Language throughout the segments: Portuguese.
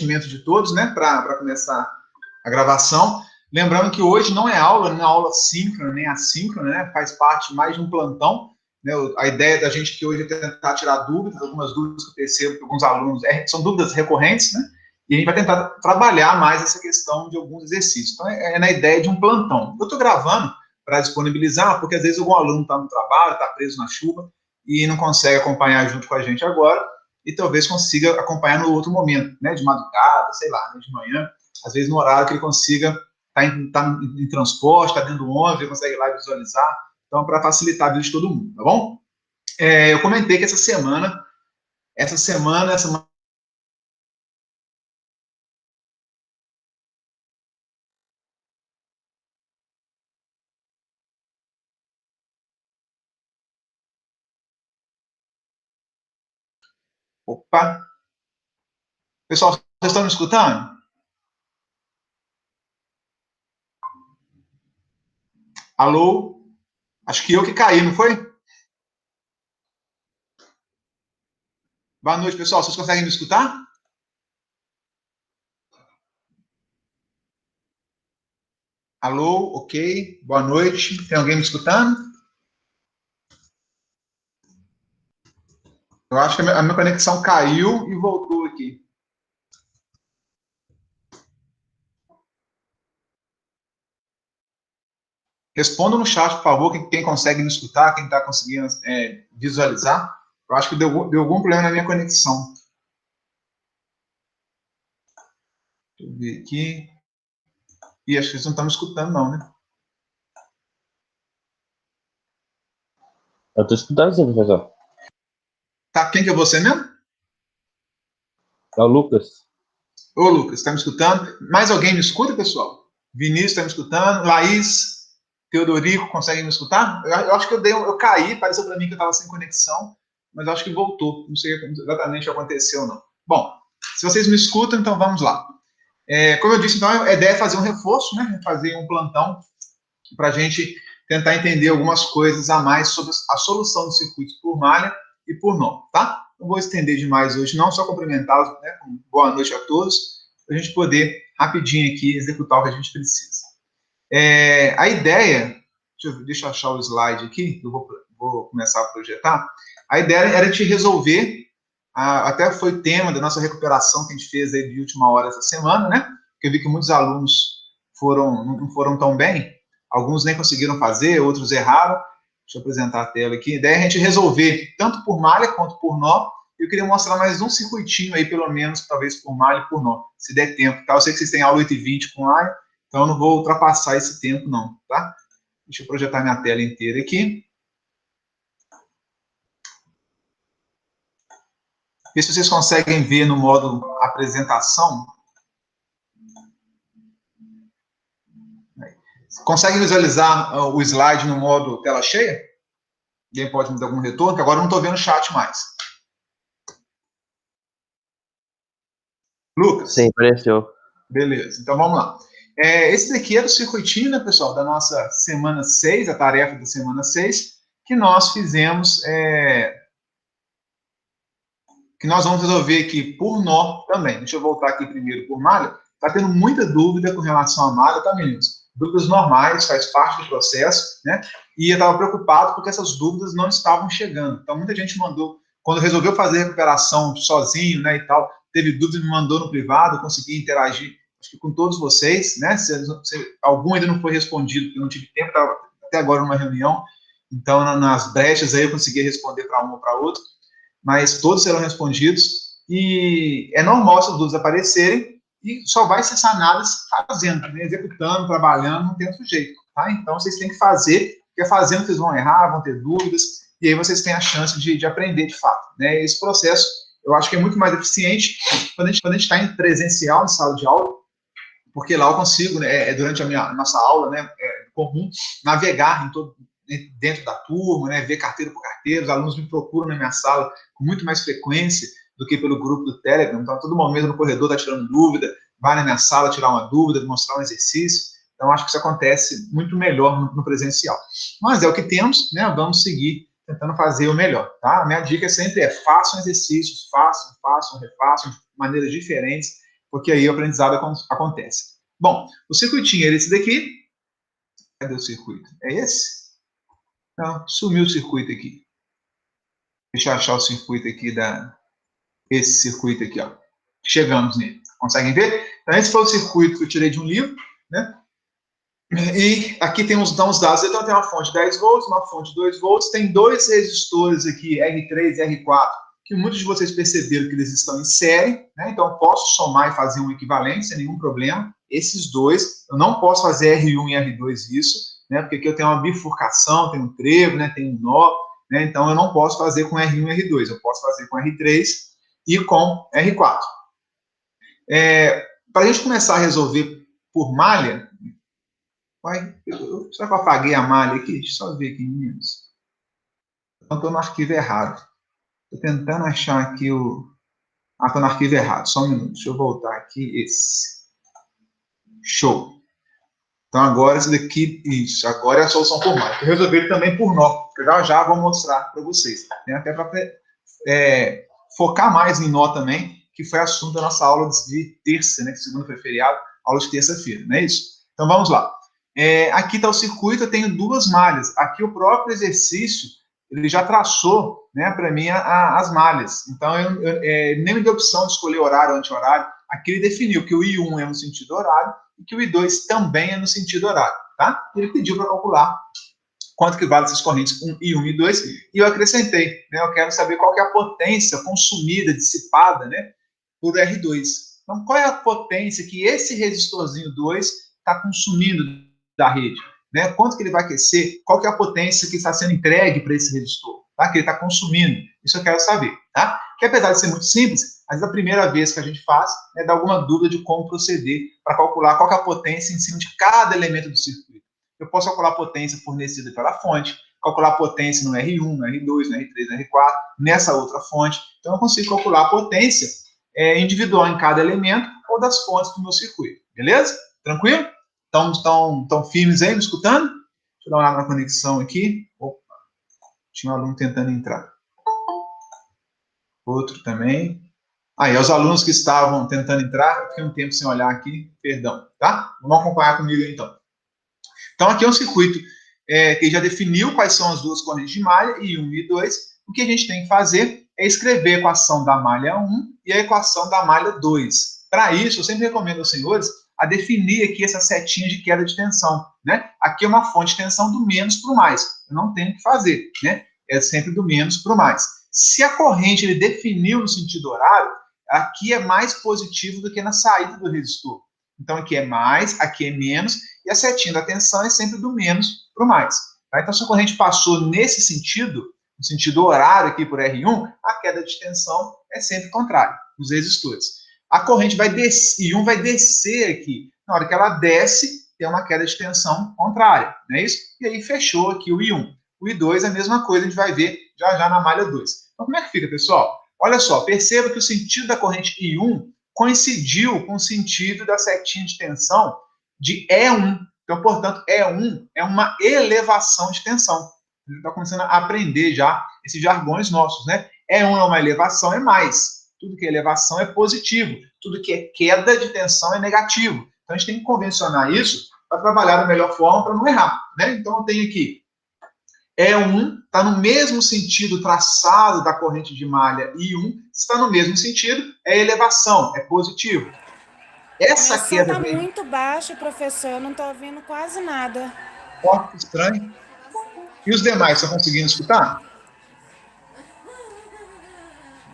de todos, né, para começar a gravação. Lembrando que hoje não é aula síncrona, nem assíncrona, né, faz parte mais de um plantão, né, a ideia da gente aqui hoje é tentar tirar dúvidas, algumas dúvidas que eu percebo que alguns alunos, são dúvidas recorrentes, né, e a gente vai tentar trabalhar mais essa questão de alguns exercícios. Então, é na ideia de um plantão. Eu estou gravando para disponibilizar, porque às vezes algum aluno está no trabalho, está preso na chuva, e não consegue acompanhar junto com a gente agora, e talvez consiga acompanhar no outro momento, né, de madrugada, sei lá, né, de manhã, às vezes no horário que ele consiga estar em transporte, está dentro do ônibus, ele consegue ir lá visualizar, então para facilitar a vida de todo mundo, tá bom? Eu comentei que essa semana Opa! Pessoal, vocês estão me escutando? Alô? Acho que eu que caí, não foi? Boa noite, pessoal. Vocês conseguem me escutar? Alô? Ok. Boa noite. Tem alguém me escutando? Eu acho que a minha conexão caiu e voltou aqui. Responda no chat, por favor, quem consegue me escutar, quem está conseguindo visualizar. Eu acho que deu algum problema na minha conexão. Deixa eu ver aqui. Ih, acho que vocês não estão me escutando, não, né? Eu estou escutando sim, professor. Tá, quem que é você mesmo? É o Lucas. Ô, Lucas, está me escutando? Mais alguém me escuta, pessoal? Vinícius está me escutando? Laís, Teodorico, consegue me escutar? Eu acho que eu caí, pareceu para mim que eu estava sem conexão, mas eu acho que voltou. Não sei exatamente o que aconteceu, não. Bom, se vocês me escutam, então vamos lá. Como eu disse, então, a ideia é fazer um reforço, né? Fazer um plantão para a gente tentar entender algumas coisas a mais sobre a solução dos circuitos por malha e por nó, tá? Não vou estender demais hoje, não, só cumprimentá-los, né? Boa noite a todos, para a gente poder rapidinho aqui executar o que a gente precisa. A ideia, deixa eu achar o slide aqui, eu vou começar a projetar. A ideia era de resolver, até foi tema da nossa recuperação que a gente fez aí de última hora essa semana, né? Porque eu vi que muitos alunos não foram tão bem, alguns nem conseguiram fazer, outros erraram. Deixa eu apresentar a tela aqui. A ideia é a gente resolver tanto por malha quanto por nó. Eu queria mostrar mais um circuitinho aí, pelo menos, talvez por malha e por nó, se der tempo, tá? Eu sei que vocês têm aula 8h20 com malha, então eu não vou ultrapassar esse tempo, não, tá? Deixa eu projetar minha tela inteira aqui. Ver se vocês conseguem ver no modo apresentação. Conseguem visualizar o slide no modo tela cheia? Alguém pode me dar algum retorno? Que agora eu não estou vendo o chat mais. Lucas? Sim, apareceu. Beleza, então vamos lá. Esse daqui era o circuitinho, né, pessoal, da nossa semana 6, a tarefa da semana 6, que nós fizemos, que nós vamos resolver aqui por nó também. Deixa eu voltar aqui primeiro por malha. Está tendo muita dúvida com relação à malha, tá, meninos? Dúvidas normais, faz parte do processo, né? E eu estava preocupado porque essas dúvidas não estavam chegando. Então, muita gente mandou, quando resolveu fazer a recuperação sozinho, né, e tal, teve dúvida, me mandou no privado, eu consegui interagir, acho que com todos vocês, né? Algum ainda não foi respondido, porque eu não tive tempo, estava até agora numa reunião, então, nas brechas aí eu consegui responder para um ou para outro, mas todos serão respondidos, e é normal essas dúvidas aparecerem, e só vai ser sanadas fazendo, né? Executando, trabalhando, não tem outro jeito, tá? Então, vocês têm que fazer, porque é fazendo que vocês vão errar, vão ter dúvidas, e aí vocês têm a chance de aprender de fato, né? Esse processo, eu acho que é muito mais eficiente quando a gente está em presencial, em sala de aula, porque lá eu consigo, né, durante a nossa aula, né, comum, navegar dentro da turma, né, ver carteira por carteira, os alunos me procuram na minha sala com muito mais frequência do que pelo grupo do Telegram, então todo momento no corredor está tirando dúvida, vai na minha sala tirar uma dúvida, mostrar um exercício, então acho que isso acontece muito melhor no presencial. Mas é o que temos, né, vamos seguir tentando fazer o melhor, tá? A minha dica sempre façam exercícios, façam, refaçam, de maneiras diferentes, porque aí o aprendizado acontece. Bom, o circuitinho era esse daqui. Cadê o circuito? É esse? Não, sumiu o circuito aqui. Deixa eu achar o circuito aqui esse circuito aqui, ó. Chegamos nele. Conseguem ver? Então, esse foi o circuito que eu tirei de um livro, né? E aqui temos então os dados. Então, tem uma fonte de 10 volts, uma fonte de 2 volts, tem dois resistores aqui, R3 e R4, que muitos de vocês perceberam que eles estão em série, né? Então, eu posso somar e fazer um equivalente sem nenhum problema. Esses dois, eu não posso fazer R1 e R2 isso, né? Porque aqui eu tenho uma bifurcação, tenho um trevo, né? Tenho um nó, né? Então, eu não posso fazer com R1 e R2, eu posso fazer com R3 e com R4. Para a gente começar a resolver por malha, será que eu apaguei a malha aqui? Deixa eu só ver aqui, meninos. Então, estou no arquivo errado. Estou tentando achar aqui o... Ah, estou no arquivo errado. Só um minuto. Deixa eu voltar aqui. Esse. Show. Então, agora esse daqui... Isso. Agora é a solução por malha. Eu resolvi ele também por nó. Que eu já vou mostrar para vocês. Né? Até para focar mais em nó também, que foi assunto da nossa aula de terça, né? Segunda foi feriado. Aula de terça-feira. Não é isso? Então, vamos lá. Aqui está o circuito, eu tenho duas malhas. Aqui o próprio exercício, ele já traçou, né, para mim as malhas. Então, nem me deu opção de escolher horário ou anti-horário. Aqui ele definiu que o I1 é no sentido horário e que o I2 também é no sentido horário, tá? Ele pediu para calcular quanto que vale essas correntes I1 e I2, e eu acrescentei, né, eu quero saber qual que é a potência consumida, dissipada, né, por R2. Então, qual é a potência que esse resistorzinho 2 está consumindo da rede? Né? Quanto que ele vai aquecer? Qual que é a potência que está sendo entregue para esse resistor? Tá? Que ele está consumindo. Isso eu quero saber. Tá? Que apesar de ser muito simples, mas a primeira vez que a gente faz, né, dá alguma dúvida de como proceder para calcular qual que é a potência em cima de cada elemento do circuito. Eu posso calcular a potência fornecida pela fonte, calcular a potência no R1, no R2, no R3, no R4, nessa outra fonte. Então, eu consigo calcular a potência individual em cada elemento ou das fontes do meu circuito. Beleza? Tranquilo? Estão firmes aí, me escutando? Deixa eu dar uma olhada na conexão aqui. Opa, tinha um aluno tentando entrar. Outro também. Aí, os alunos que estavam tentando entrar, eu fiquei um tempo sem olhar aqui, perdão, tá? Vamos acompanhar comigo aí, então. Então, aqui é um circuito que já definiu quais são as duas correntes de malha, I1 e I2. O que a gente tem que fazer é escrever a equação da malha 1 e a equação da malha 2. Para isso, eu sempre recomendo aos senhores a definir aqui essa setinha de queda de tensão. Né? Aqui é uma fonte de tensão do menos para o mais. Eu não tenho o que fazer. Né? É sempre do menos para o mais. Se a corrente ele definiu no sentido horário, aqui é mais positivo do que na saída do resistor. Então, aqui é mais, aqui é menos, e a setinha da tensão é sempre do menos para o mais. Tá? Então, se a corrente passou nesse sentido, no sentido horário aqui por R1, a queda de tensão é sempre contrária, nos resistores. A corrente vai descer, I1 vai descer aqui. Na hora que ela desce, tem uma queda de tensão contrária, não é isso? E aí fechou aqui o I1. O I2 é a mesma coisa, a gente vai ver já já na malha 2. Então, como é que fica, pessoal? Olha só, perceba que o sentido da corrente I1 coincidiu com o sentido da setinha de tensão de E1. Então, portanto, E1 é uma elevação de tensão. A gente está começando a aprender já esses jargões nossos, né? E1 é uma elevação, é mais. Tudo que é elevação é positivo. Tudo que é queda de tensão é negativo. Então, a gente tem que convencionar isso para trabalhar da melhor forma para não errar, né? Então, eu tenho aqui E1 está no mesmo sentido traçado da corrente de malha I1, está no mesmo sentido, é elevação, é positivo. Essa Meu som queda tá muito baixo, professor, eu não tô ouvindo quase nada. ó, que estranho. E os demais, estão conseguindo escutar?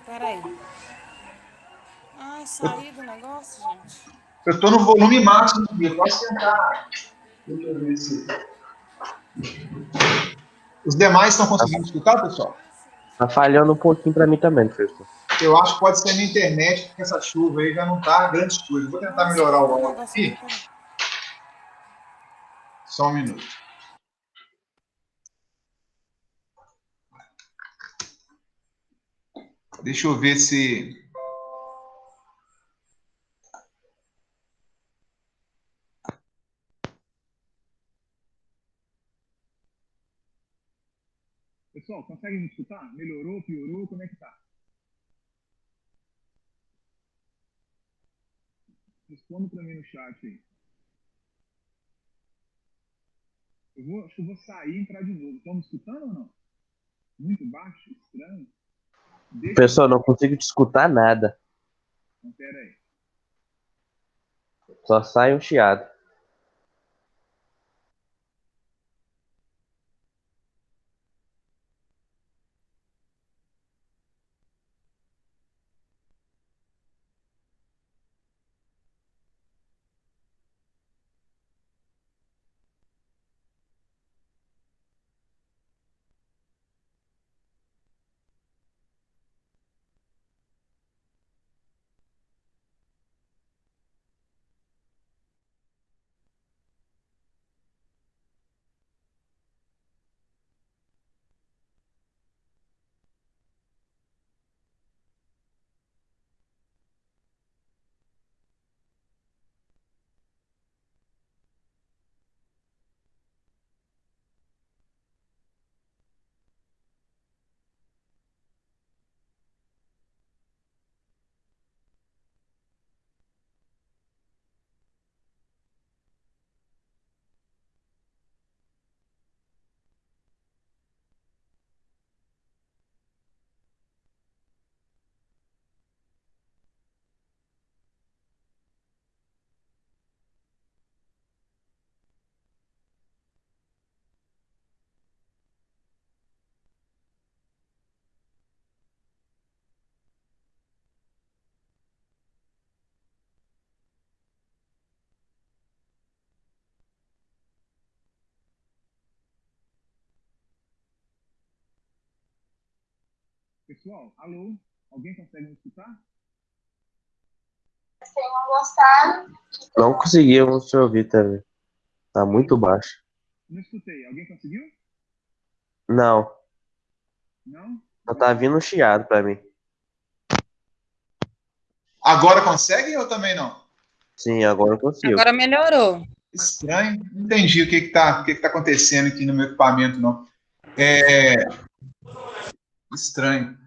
Peraí. Ai, saí do negócio, gente. Eu estou no volume máximo aqui, eu posso tentar. Deixa eu ver se... Os demais estão conseguindo escutar, pessoal? Tá falhando um pouquinho para mim também, professor. Eu acho que pode ser na internet, porque essa chuva aí já não está grande coisa. Vou tentar Nossa, melhorar o um áudio negócio aqui. aqui, peraí. Só um minuto. Deixa eu ver se... Pessoal, consegue me escutar? Melhorou, piorou? Como é que tá? Responda para mim no chat aí. Acho que eu vou sair e entrar de novo. Estão me escutando ou não? Muito baixo, estranho. Pessoal, não consigo te escutar nada. Então, pera aí. Só sai um chiado. Pessoal, alô? Alguém consegue me escutar? Não conseguimos te ouvir também. Tá muito baixo. Não escutei. Alguém conseguiu? Não, Não? só tá vindo um chiado pra mim. Agora consegue ou também não? Sim, agora eu consigo. Agora melhorou. Estranho. Não entendi o que tá acontecendo aqui no meu equipamento, não. Estranho.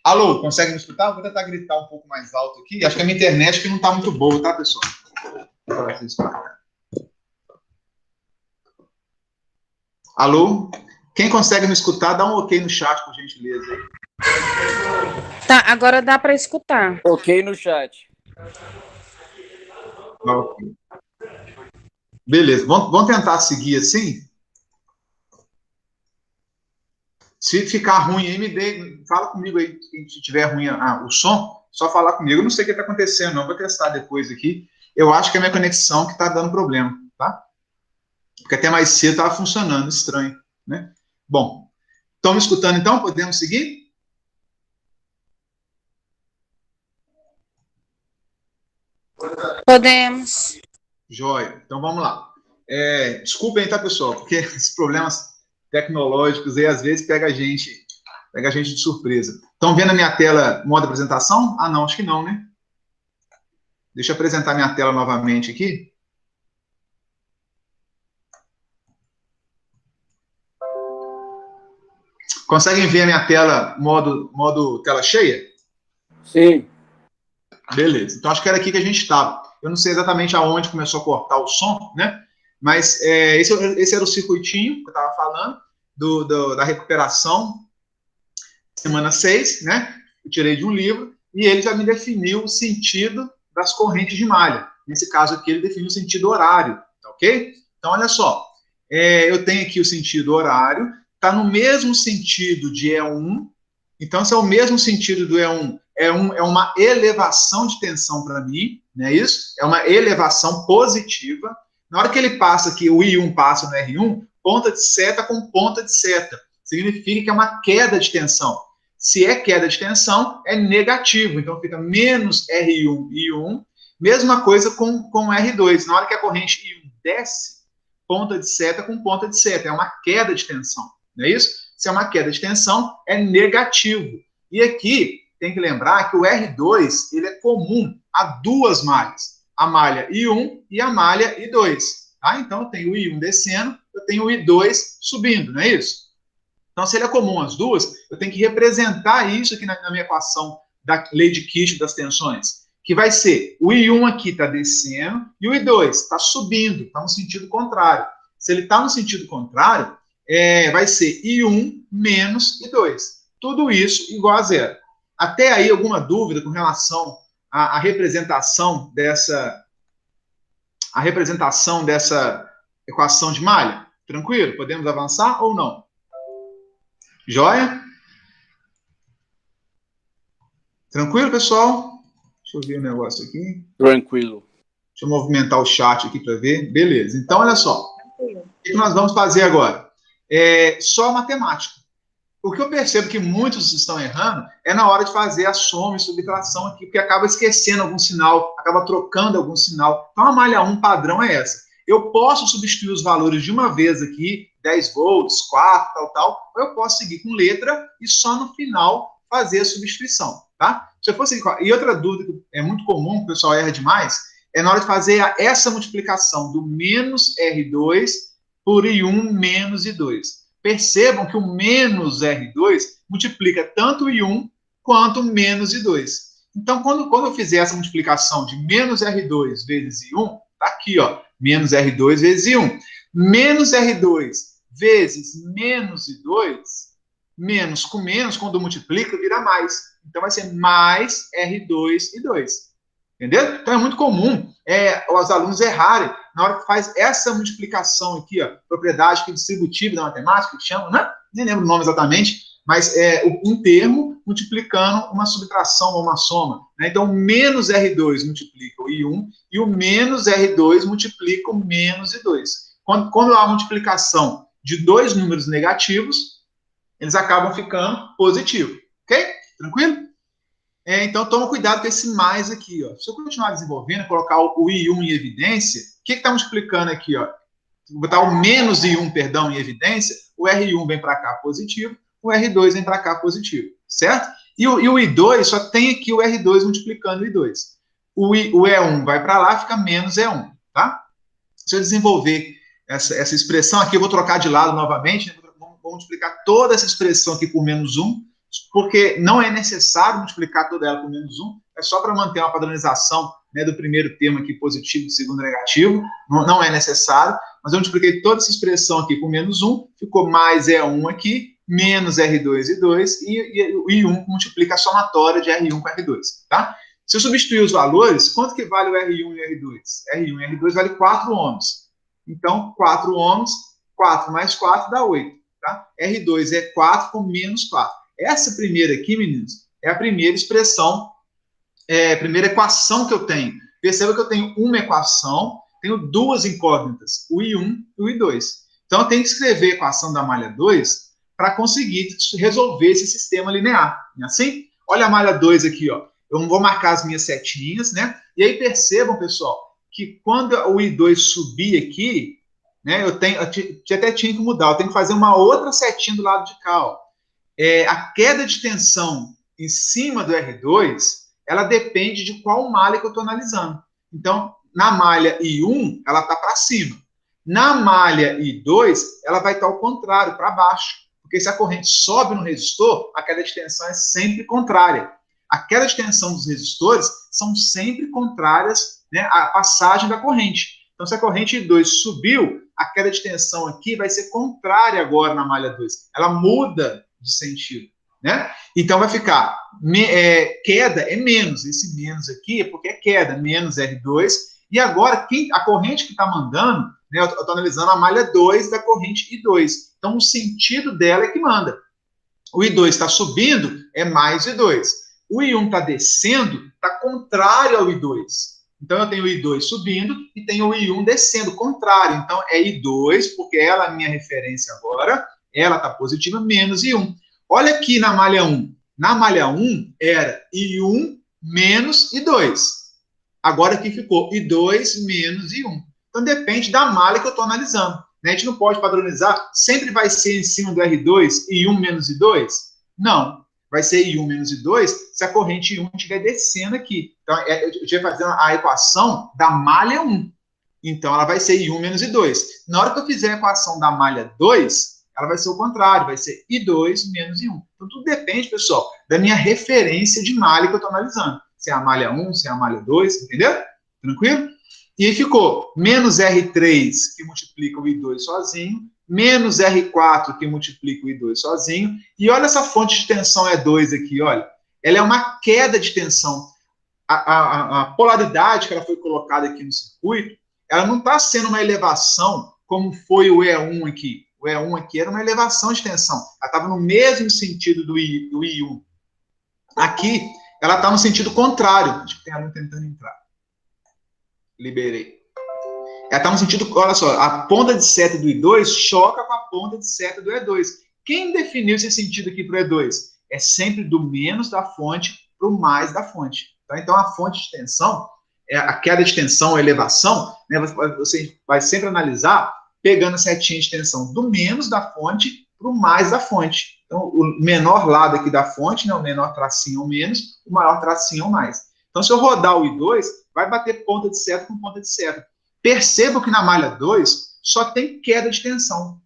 Alô, consegue me escutar? Vou tentar gritar um pouco mais alto aqui. Acho que a minha internet que não tá muito boa, tá, pessoal? Alô? Quem consegue me escutar, dá um ok no chat, por gentileza. Aí. Tá, agora dá para escutar. Ok no chat. Ok. Beleza, vamos tentar seguir assim? Se ficar ruim aí, fala comigo aí. Se tiver ruim o som, só falar comigo. Eu não sei o que está acontecendo, não. Vou testar depois aqui. Eu acho que é a minha conexão que está dando problema, tá? Porque até mais cedo estava funcionando, estranho, né? Bom, estão me escutando então? Podemos seguir? Podemos. Joia. Então vamos lá. Desculpem, tá, pessoal? Porque esses problemas tecnológicos aí às vezes pega a gente de surpresa. Estão vendo a minha tela modo apresentação? Ah, não, acho que não, né? Deixa eu apresentar minha tela novamente aqui. Conseguem ver a minha tela modo tela cheia? Sim. Beleza. Então acho que era aqui que a gente estava. Eu não sei exatamente aonde começou a cortar o som, né? Mas esse era o circuitinho que eu estava falando da recuperação semana 6, né? Eu tirei de um livro e ele já me definiu o sentido das correntes de malha. Nesse caso aqui, ele definiu o sentido horário, tá ok? Então, olha só, eu tenho aqui o sentido horário, está no mesmo sentido de E1, então, se é o mesmo sentido do E1, é uma elevação de tensão para mim, não é isso? É uma elevação positiva. Na hora que ele passa aqui, o I1 passa no R1, ponta de seta com ponta de seta. Significa que é uma queda de tensão. Se é queda de tensão, é negativo. Então, fica menos R1, I1. Mesma coisa com R2. Na hora que a corrente I1 desce, ponta de seta com ponta de seta. É uma queda de tensão. Não é isso? Se é uma queda de tensão, é negativo. E aqui, tem que lembrar que o R2 ele é comum a duas malhas. A malha I1 e a malha I2. Tá? Então, eu tenho o I1 descendo, eu tenho o I2 subindo, não é isso? Então, se ele é comum as duas, eu tenho que representar isso aqui na minha equação da lei de Kirchhoff das tensões, que vai ser o I1 aqui está descendo e o I2 está subindo, está no sentido contrário. Se ele está no sentido contrário, vai ser I1 menos I2. Tudo isso igual a zero. Até aí, alguma dúvida com relação à representação dessa equação de malha? Tranquilo? Podemos avançar ou não? Joia? Tranquilo, pessoal? Deixa eu ver o negócio aqui. Tranquilo. Deixa eu movimentar o chat aqui para ver. Beleza. Então, olha só. O que nós vamos fazer agora? Só matemática. O que eu percebo que muitos estão errando é na hora de fazer a soma e subtração aqui, porque acaba esquecendo algum sinal, acaba trocando algum sinal. Então, a malha 1 padrão é essa. Eu posso substituir os valores de uma vez aqui, 10 volts, 4, tal, ou eu posso seguir com letra e só no final fazer a substituição, tá? Se eu fosse... E outra dúvida que é muito comum, que o pessoal erra demais, é na hora de fazer essa multiplicação do menos R2 por I1 menos I2. Percebam que o menos R2 multiplica tanto o I1 quanto o menos I2. Então, quando eu fizer essa multiplicação de menos R2 vezes I1, tá aqui, ó, menos R2 vezes I1. Menos R2 vezes menos I2, menos com menos, quando multiplica, vira mais. Então, vai ser mais R2 I2. Entendeu? Então, é muito comum os alunos errarem na hora que faz essa multiplicação aqui, ó, propriedade distributiva da matemática, que chama, né? Nem lembro o nome exatamente, mas um termo multiplicando uma subtração ou uma soma. Né? Então, o menos R2 multiplica o I1 e o menos R2 multiplica o menos I2. Quando há multiplicação de dois números negativos, eles acabam ficando positivos. Ok? Tranquilo? Então, toma cuidado com esse mais aqui. Ó. Se eu continuar desenvolvendo, colocar o I1 em evidência, o que está multiplicando aqui? Ó? Vou botar o menos I1, perdão, em evidência, o R1 vem para cá positivo, o R2 vem para cá positivo, certo? E o I2 só tem aqui o R2 multiplicando o I2. O E1 vai para lá, fica menos E1, tá? Se eu desenvolver essa expressão aqui, eu vou trocar de lado novamente, vou multiplicar toda essa expressão aqui por menos 1, porque não é necessário multiplicar toda ela por menos 1, é só para manter uma padronização, né, do primeiro termo aqui positivo e do segundo negativo, não é necessário, mas eu multipliquei toda essa expressão aqui por menos 1, ficou mais E1 aqui, menos R2 e 2, e o I1 multiplica a somatória de R1 com R2, tá? Se eu substituir os valores, quanto que vale o R1 e o R2? R1 e R2 vale 4 ohms. Então, 4 ohms, 4 mais 4 dá 8, tá? R2 é 4 com menos 4. Essa primeira aqui, meninos, é a primeira expressão, a primeira equação que eu tenho. Perceba que eu tenho uma equação, tenho duas incógnitas, o I1 e o I2. Então, eu tenho que escrever a equação da malha 2 para conseguir resolver esse sistema linear. Não é assim? Olha a malha 2 aqui, ó. Eu vou marcar as minhas setinhas, né? E aí percebam, pessoal, que quando o I2 subir aqui, né, eu até tinha que mudar, eu tenho que fazer uma outra setinha do lado de cá, ó. A queda de tensão em cima do R2, ela depende de qual malha que eu estou analisando. Então, na malha I1, ela está para cima. Na malha I2, ela vai estar ao contrário, para baixo. Porque se a corrente sobe no resistor, a queda de tensão é sempre contrária. A queda de tensão dos resistores são sempre contrárias, né, à passagem da corrente. Então, se a corrente I2 subiu, a queda de tensão aqui vai ser contrária agora na malha 2. Ela muda de sentido, né? Então vai ficar, queda é menos, esse menos aqui é porque é queda, menos R2, e agora a corrente que está mandando, né, eu estou analisando a malha 2 da corrente I2, então o sentido dela é que manda. O I2 está subindo, é mais I2. O I1 está descendo, está contrário ao I2. Então eu tenho o I2 subindo e tenho o I1 descendo, contrário. Então é I2, porque ela é a minha referência agora, ela está positiva, menos I1. Olha aqui na malha 1. Na malha 1 era I1 menos I2. Agora aqui ficou I2 menos I1. Então depende da malha que eu estou analisando. Né? A gente não pode padronizar, sempre vai ser em cima do R2 I1 menos I2? Não. Vai ser I1 menos I2 se a corrente I1 estiver descendo aqui. Então eu estou fazendo a equação da malha 1. Então ela vai ser I1 menos I2. Na hora que eu fizer a equação da malha 2, ela vai ser o contrário, vai ser I2 menos I1. Então, tudo depende, pessoal, da minha referência de malha que eu estou analisando. se é a malha 1, se é a malha 2, entendeu? Tranquilo? E aí ficou menos R3, que multiplica o I2 sozinho, menos R4, que multiplica o I2 sozinho, e olha essa fonte de tensão E2 aqui, olha. Ela é uma queda de tensão. A polaridade que ela foi colocada aqui no circuito, ela não está sendo uma elevação como foi o E1 aqui. O E1 aqui era uma elevação de tensão. Ela estava no mesmo sentido do I1. Aqui, ela está no sentido contrário. Acho que tem aluno tentando entrar. Liberei. Ela está no sentido, olha só, a ponta de seta do I2 choca com a ponta de seta do E2. Quem definiu esse sentido aqui para o E2? É sempre do menos da fonte para o mais da fonte. Então, a fonte de tensão, a queda de tensão, a elevação, né, você vai sempre analisar pegando a setinha de tensão do menos da fonte para o mais da fonte. Então, o menor lado aqui da fonte, né, o menor tracinho é o menos, o maior tracinho é o mais. Então, se eu rodar o I2, vai bater ponta de seta com ponta de seta. Perceba que na malha 2 só tem queda de tensão.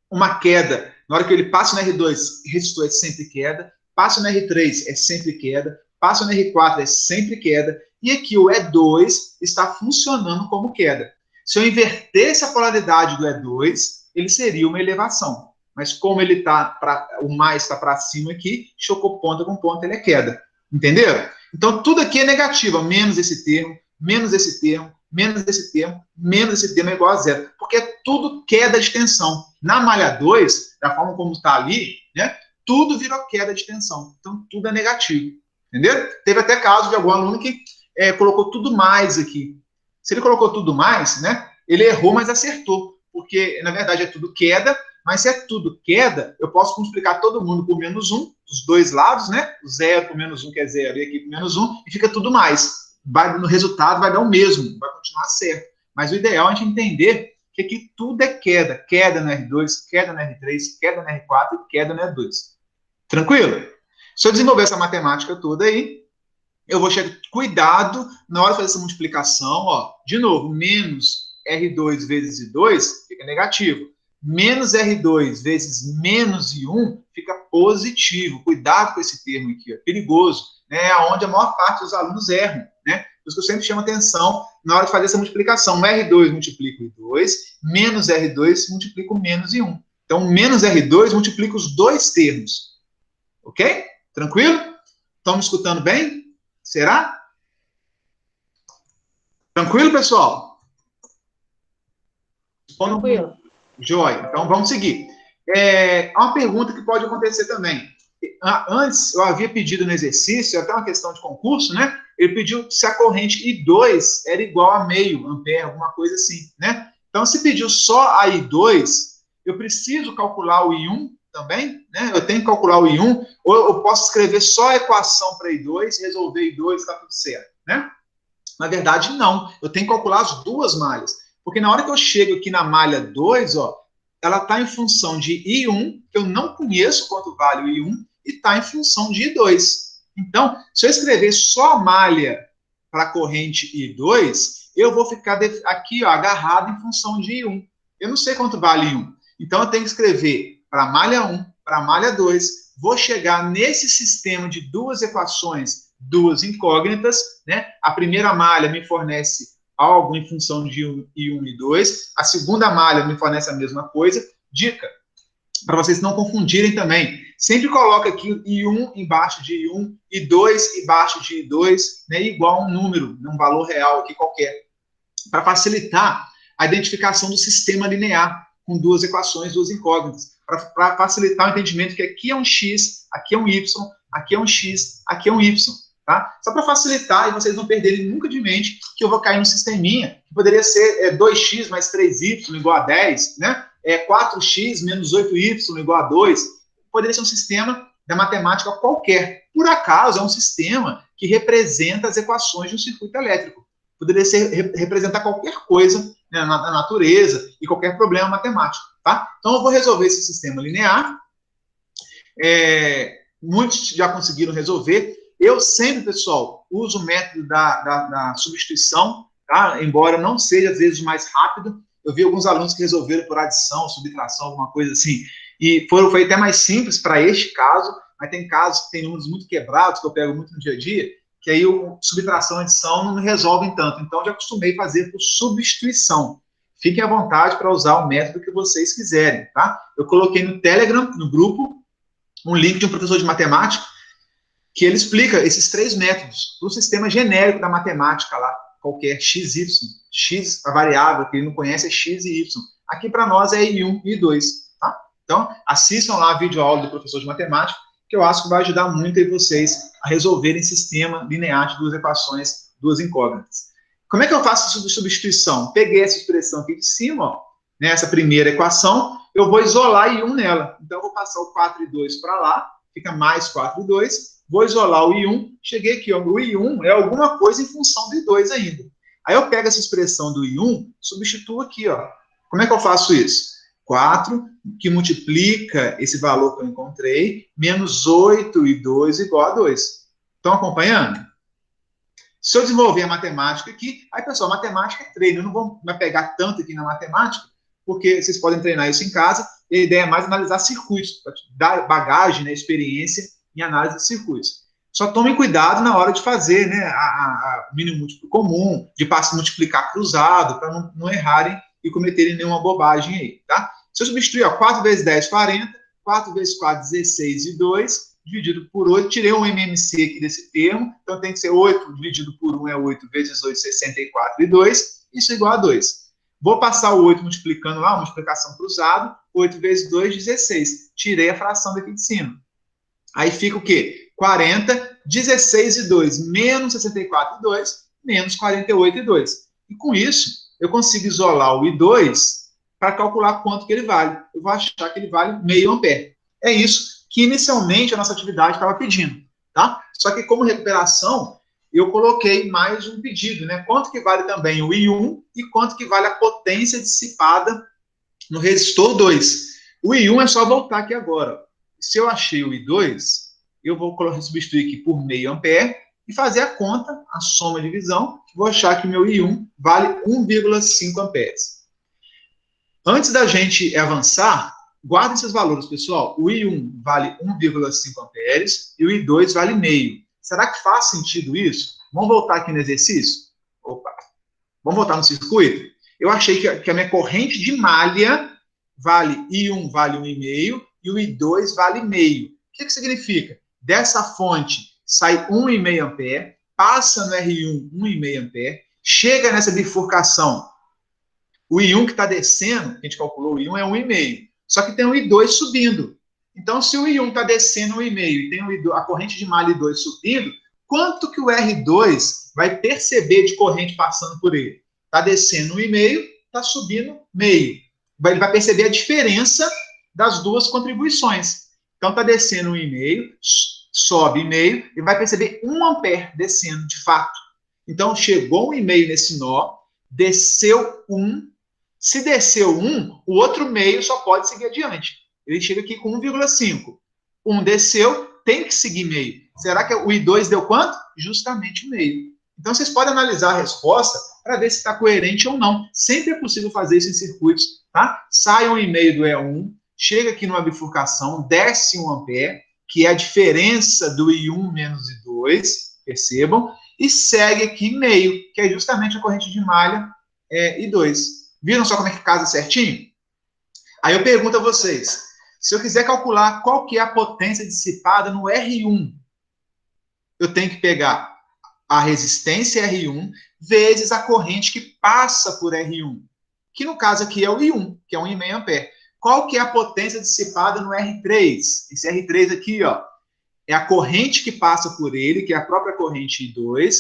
Uma queda, na hora que ele passa no R2, resistor é sempre queda, passa no R3 é sempre queda, passa no R4 é sempre queda, e aqui o E2 está funcionando como queda. Se eu invertesse a polaridade do E2, ele seria uma elevação. Mas como ele tá o mais está para cima aqui, chocou ponta com ponta, ele é queda. Entenderam? Então, tudo aqui é negativo. Menos esse termo, menos esse termo, menos esse termo, menos esse termo é igual a zero. Porque é tudo queda de tensão. Na malha 2, da forma como está ali, né, tudo virou queda de tensão. Então, tudo é negativo. Entendeu? Teve até caso de algum aluno que colocou tudo mais aqui. Se ele colocou tudo mais, né, ele errou, mas acertou. Porque, na verdade, é tudo queda, mas se é tudo queda, eu posso multiplicar todo mundo por menos 1, dos dois lados, né? O 0 por menos 1 que é 0, e aqui por menos 1, e fica tudo mais. No resultado vai dar o mesmo, vai continuar certo. Mas o ideal é a gente entender que aqui tudo é queda. Queda no R2, queda no R3, queda no R4 e queda no E2. Tranquilo? Se eu desenvolver essa matemática toda aí, eu vou chegar, cuidado na hora de fazer essa multiplicação, ó, de novo, menos R2 vezes I2 fica negativo. Menos R2 vezes menos I1 fica positivo. Cuidado com esse termo aqui, é perigoso, né? É onde a maior parte dos alunos erram, né? Por isso que eu sempre chamo atenção na hora de fazer essa multiplicação. R2 multiplica o I2, menos R2 multiplica o menos I1. Então, menos R2 multiplica os dois termos. Ok? Tranquilo? Estão me escutando bem? Será? Tranquilo, pessoal? Tranquilo. Joia. Então, vamos seguir. Uma pergunta que pode acontecer também. Antes, eu havia pedido no exercício, até uma questão de concurso, né? Ele pediu se a corrente I2 era igual a meio ampere, alguma coisa assim, né? Então, se pediu só a I2, eu preciso calcular o I1 também, né? Eu tenho que calcular o I1, ou eu posso escrever só a equação para I2, resolver I2, está tudo certo, né? Na verdade, não. Eu tenho que calcular as duas malhas. Porque na hora que eu chego aqui na malha 2, ó, ela está em função de I1, que eu não conheço quanto vale o I1, e está em função de I2. Então, se eu escrever só a malha para a corrente I2, eu vou ficar aqui, ó, agarrado em função de I1. Eu não sei quanto vale I1. Então, eu tenho que escrever para a malha 1, para a malha 2, vou chegar nesse sistema de duas equações, duas incógnitas, né? A primeira malha me fornece algo em função de I1 e 2, a segunda malha me fornece a mesma coisa. Dica, para vocês não confundirem também, sempre coloca aqui I1 embaixo de I1, I2 embaixo de I2, né, igual a um número, um valor real aqui qualquer, para facilitar a identificação do sistema linear, com duas equações, duas incógnitas, para facilitar o entendimento que aqui é um X, aqui é um Y, aqui é um X, aqui é um Y. Tá? Só para facilitar e vocês não perderem nunca de mente que eu vou cair num sisteminha que poderia ser 2x mais 3y igual a 10, né? 4x menos 8y igual a 2. Poderia ser um sistema da matemática qualquer. Por acaso, é um sistema que representa as equações de um circuito elétrico. Poderia representar qualquer coisa, né, na natureza e qualquer problema matemático. Tá? Então, eu vou resolver esse sistema linear. Muitos já conseguiram resolver. Eu sempre, pessoal, uso o método da substituição, tá? Embora não seja, às vezes, o mais rápido. Eu vi alguns alunos que resolveram por adição, subtração, alguma coisa assim, e foi até mais simples para este caso, mas tem casos que tem números muito quebrados, que eu pego muito no dia a dia, que aí subtração e adição não me resolvem tanto. Então, já acostumei a fazer por substituição. Fiquem à vontade para usar o método que vocês quiserem, tá? Eu coloquei no Telegram, no grupo, um link de um professor de matemática, que ele explica esses 3 métodos para o sistema genérico da matemática lá, qualquer x, y. X, a variável que ele não conhece é x e y. Aqui para nós é I1 e I2, tá? Então, assistam lá a videoaula do professor de matemática, que eu acho que vai ajudar muito aí vocês a resolverem sistema linear de 2 equações, 2 incógnitas. Como é que eu faço essa substituição? Peguei essa expressão aqui de cima, ó, né, essa primeira equação, eu vou isolar I1 nela. Então, eu vou passar o 4 e 2 para lá, fica mais 4 e 2, vou isolar o I1, cheguei aqui, ó, o I1 é alguma coisa em função do I2 ainda. Aí eu pego essa expressão do I1, substituo aqui, ó. Como é que eu faço isso? 4, que multiplica esse valor que eu encontrei, menos 8 e 2 igual a 2. Estão acompanhando? Se eu desenvolver a matemática aqui, aí, pessoal, matemática é treino. Eu não vou me pegar tanto aqui na matemática, porque vocês podem treinar isso em casa, e a ideia é mais analisar circuitos, para dar bagagem, né, experiência em análise de circuitos. Só tomem cuidado na hora de fazer, né, a mínimo múltiplo comum, de multiplicar cruzado, para não errarem e cometerem nenhuma bobagem aí, tá? Se eu substituir, ó, 4 vezes 10, 40, 4 vezes 4, 16 e 2, dividido por 8, tirei um MMC aqui desse termo, então tem que ser 8 dividido por 1 é 8 vezes 8, 64 e 2, isso é igual a 2. Vou passar o 8 multiplicando lá, multiplicação cruzada, 8 vezes 2, 16. Tirei a fração daqui de cima. Aí fica o quê? 40, 16 e 2, menos 64 e 2, menos 48 e 2. E com isso, eu consigo isolar o I2 para calcular quanto que ele vale. Eu vou achar que ele vale meio ampere. É isso que inicialmente a nossa atividade estava pedindo, tá? Só que como recuperação, eu coloquei mais um pedido, né? Quanto que vale também o I1 e quanto que vale a potência dissipada no resistor 2. O I1 é só voltar aqui agora. Se eu achei o I2, eu vou substituir aqui por meio ampere e fazer a conta, a soma de divisão, vou achar que meu I1 vale 1,5 amperes. Antes da gente avançar, guardem esses valores, pessoal. O I1 vale 1,5 amperes e o I2 vale meio. Será que faz sentido isso? Vamos voltar aqui no exercício? Opa! Vamos voltar no circuito? Eu achei que a minha corrente de malha vale I1 vale 1,5 e o I2 vale meio. O que significa? Dessa fonte sai 1,5 ampere, passa no R1 1,5 ampere, chega nessa bifurcação. O I1 que está descendo, que a gente calculou, o I1 é 1,5. Só que tem o I2 subindo. Então, se o I1 está descendo 1,5 e tem a corrente de malha I2 subindo, quanto que o R2 vai perceber de corrente passando por ele? Está descendo 1,5, está subindo meio. Ele vai perceber a diferença das duas contribuições. Então, está descendo 1,5, sobe 1,5 e vai perceber 1 ampere descendo, de fato. Então, chegou 1,5 nesse nó, desceu 1. Se desceu 1, o outro meio só pode seguir adiante. Ele chega aqui com 1,5. 1 desceu, tem que seguir meio. Será que o I2 deu quanto? Justamente meio. Então, vocês podem analisar a resposta para ver se está coerente ou não. Sempre é possível fazer isso em circuitos, tá? Sai 1,5 do E1, chega aqui numa bifurcação, desce 1 ampere, que é a diferença do I1 menos I2, percebam, e segue aqui meio, que é justamente a corrente de malha I2. Viram só como é que casa certinho? Aí eu pergunto a vocês, se eu quiser calcular qual que é a potência dissipada no R1, eu tenho que pegar a resistência R1 vezes a corrente que passa por R1, que no caso aqui é o I1, que é 1,5 ampere. Qual que é a potência dissipada no R3? Esse R3 aqui, ó, é a corrente que passa por ele, que é a própria corrente I2,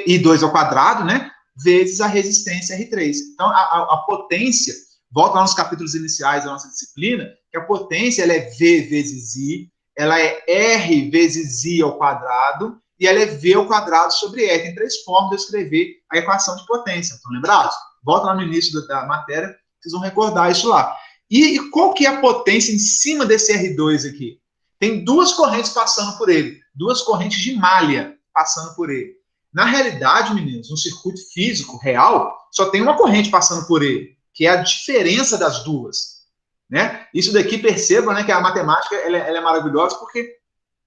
I2 ao quadrado, né? Vezes a resistência R3. Então, a potência, volta lá nos capítulos iniciais da nossa disciplina, que a potência ela é V vezes I, ela é R vezes I ao quadrado, e ela é V ao quadrado sobre E. Tem 3 formas de eu escrever a equação de potência. Estão lembrados? Volta lá no início da matéria, vocês vão recordar isso lá. E qual que é a potência em cima desse R2 aqui? Tem 2 correntes passando por ele, 2 correntes de malha passando por ele. Na realidade, meninos, no circuito físico real, só tem uma corrente passando por ele, que é a diferença das duas. Né? Isso daqui, percebam, né, que a matemática ela é maravilhosa porque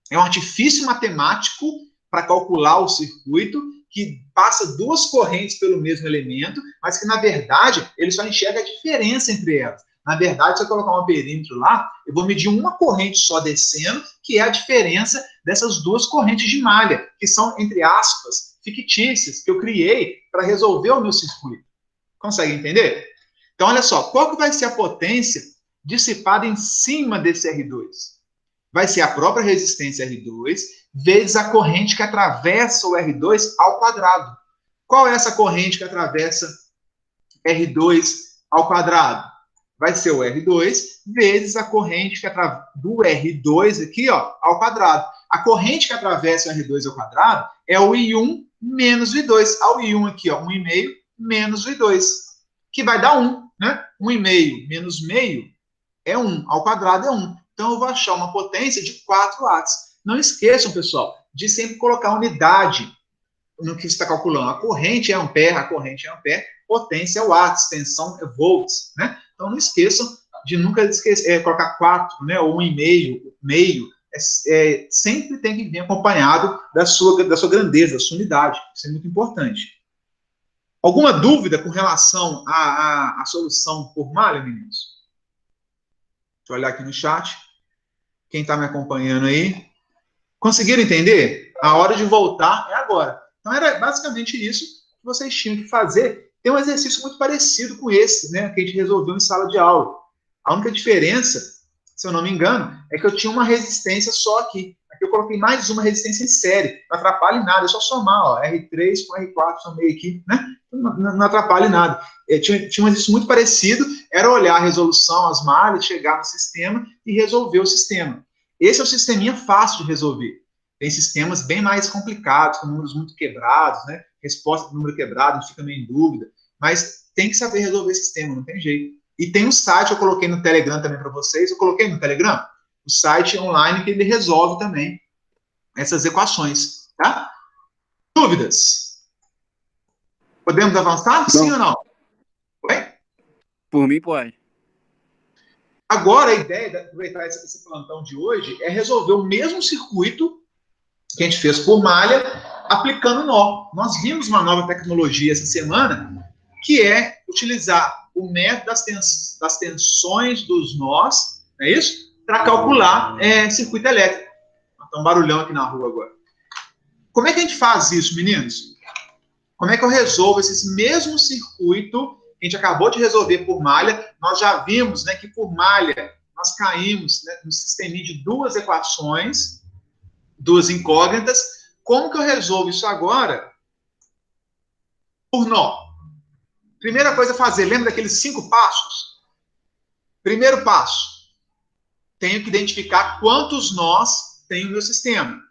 é um artifício matemático para calcular o circuito, que passa duas correntes pelo mesmo elemento, mas que, na verdade, ele só enxerga a diferença entre elas. Na verdade, se eu colocar um perímetro lá, eu vou medir uma corrente só descendo, que é a diferença dessas duas correntes de malha, que são, entre aspas, fictícias, que eu criei para resolver o meu circuito. Consegue entender? Então, olha só, qual que vai ser a potência dissipada em cima desse R2? Vai ser a própria resistência R2 vezes a corrente que atravessa o R2 ao quadrado. Qual é essa corrente que atravessa R2 ao quadrado? Vai ser o R2 vezes a corrente que do R2 aqui, ó, ao quadrado. A corrente que atravessa o R2 ao quadrado é o I1 menos o I2. Ao I1 aqui, ó, 1,5 menos o I2, que vai dar 1, né? 1,5 menos meio é 1, ao quadrado é 1. Então, eu vou achar uma potência de 4 watts. Não esqueçam, pessoal, de sempre colocar unidade no que você está calculando. A corrente é ampere, potência é watts, tensão é volts, né? Então, não esqueçam de nunca colocar 4, né, ou 1,5, meio. Sempre tem que vir acompanhado da sua grandeza, da sua unidade. Isso é muito importante. Alguma dúvida com relação à solução por malha, meninos? Deixa eu olhar aqui no chat. Quem está me acompanhando aí? Conseguiram entender? A hora de voltar é agora. Então, era basicamente isso que vocês tinham que fazer. Tem um exercício muito parecido com esse, né, que a gente resolveu em sala de aula. A única diferença, se eu não me engano, é que eu tinha uma resistência só aqui. Aqui eu coloquei mais uma resistência em série. Não atrapalha em nada, é só somar, ó, R3 com R4, somei aqui, né? Não atrapalha em nada. Tinha um exercício muito parecido, era olhar a resolução, as malhas, chegar no sistema e resolver o sistema. Esse é o sisteminha fácil de resolver. Tem sistemas bem mais complicados, com números muito quebrados, né? Resposta do número quebrado, a gente fica meio em dúvida. Mas tem que saber resolver esse sistema, não tem jeito. E tem um site, eu coloquei no Telegram também para vocês. Eu coloquei no Telegram o site online que ele resolve também essas equações, tá? Dúvidas? Podemos avançar? Não. Sim ou não? Oi? Por mim, pode. Agora, a ideia de aproveitar esse plantão de hoje é resolver o mesmo circuito que a gente fez por malha, aplicando nó. Nós vimos uma nova tecnologia essa semana, que é utilizar o método das tensões dos nós, não é isso? Para calcular circuito elétrico. Tem um barulhão aqui na rua agora. Como é que a gente faz isso, meninos? Como é que eu resolvo esse mesmo circuito que a gente acabou de resolver por malha? Nós já vimos, né, que por malha nós caímos, né, no sisteminha de duas equações, duas incógnitas. Como que eu resolvo isso agora? Por nó. Primeira coisa a fazer, lembra daqueles 5 passos? Primeiro passo, tenho que identificar quantos nós tem o meu sistema,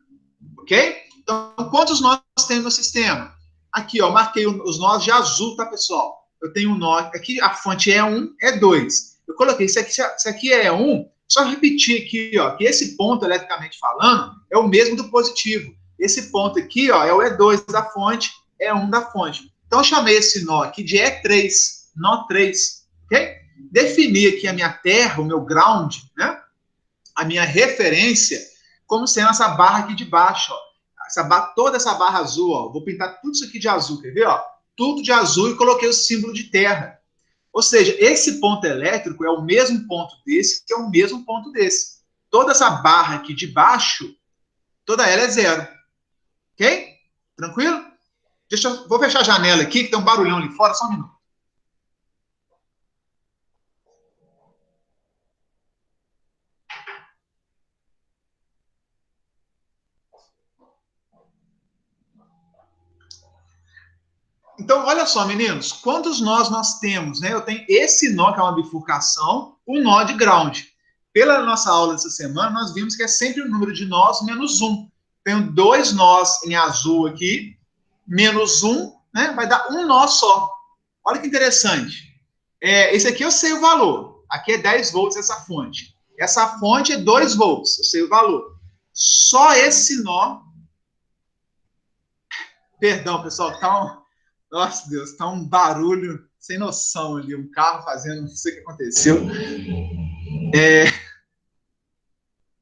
ok? Então, quantos nós tem o meu sistema? Aqui, ó, marquei os nós de azul, tá, pessoal? Eu tenho um nó, aqui a fonte é 1, é 2. Eu coloquei, isso aqui é 1, só repetir aqui, ó, que esse ponto, eletricamente falando, é o mesmo do positivo. Esse ponto aqui, ó, é o E2 da fonte, é 1 da fonte. Então, eu chamei esse nó aqui de E3, nó 3, ok? Defini aqui a minha terra, o meu ground, né? A minha referência, como sendo essa barra aqui de baixo, ó. Toda essa barra azul, ó. Vou pintar tudo isso aqui de azul, quer ver, ó? Tudo de azul e coloquei o símbolo de terra. Ou seja, esse ponto elétrico é o mesmo ponto desse, que é o mesmo ponto desse. Toda essa barra aqui de baixo, toda ela é 0. Ok? Tranquilo? Vou fechar a janela aqui, que tem um barulhão ali fora, só um minuto. Então, olha só, meninos, quantos nós temos, né? Eu tenho esse nó, que é uma bifurcação, o nó de ground. Pela nossa aula dessa semana, nós vimos que é sempre o número de nós menos 1. Tenho 2 nós em azul aqui, menos 1, né? Vai dar um nó só. Olha que interessante. Esse aqui eu sei o valor. Aqui é 10 volts essa fonte. Essa fonte é 2 volts, eu sei o valor. Só esse nó... Perdão, pessoal, Nossa, Deus, tá um barulho sem noção ali, um carro fazendo, não sei o que aconteceu.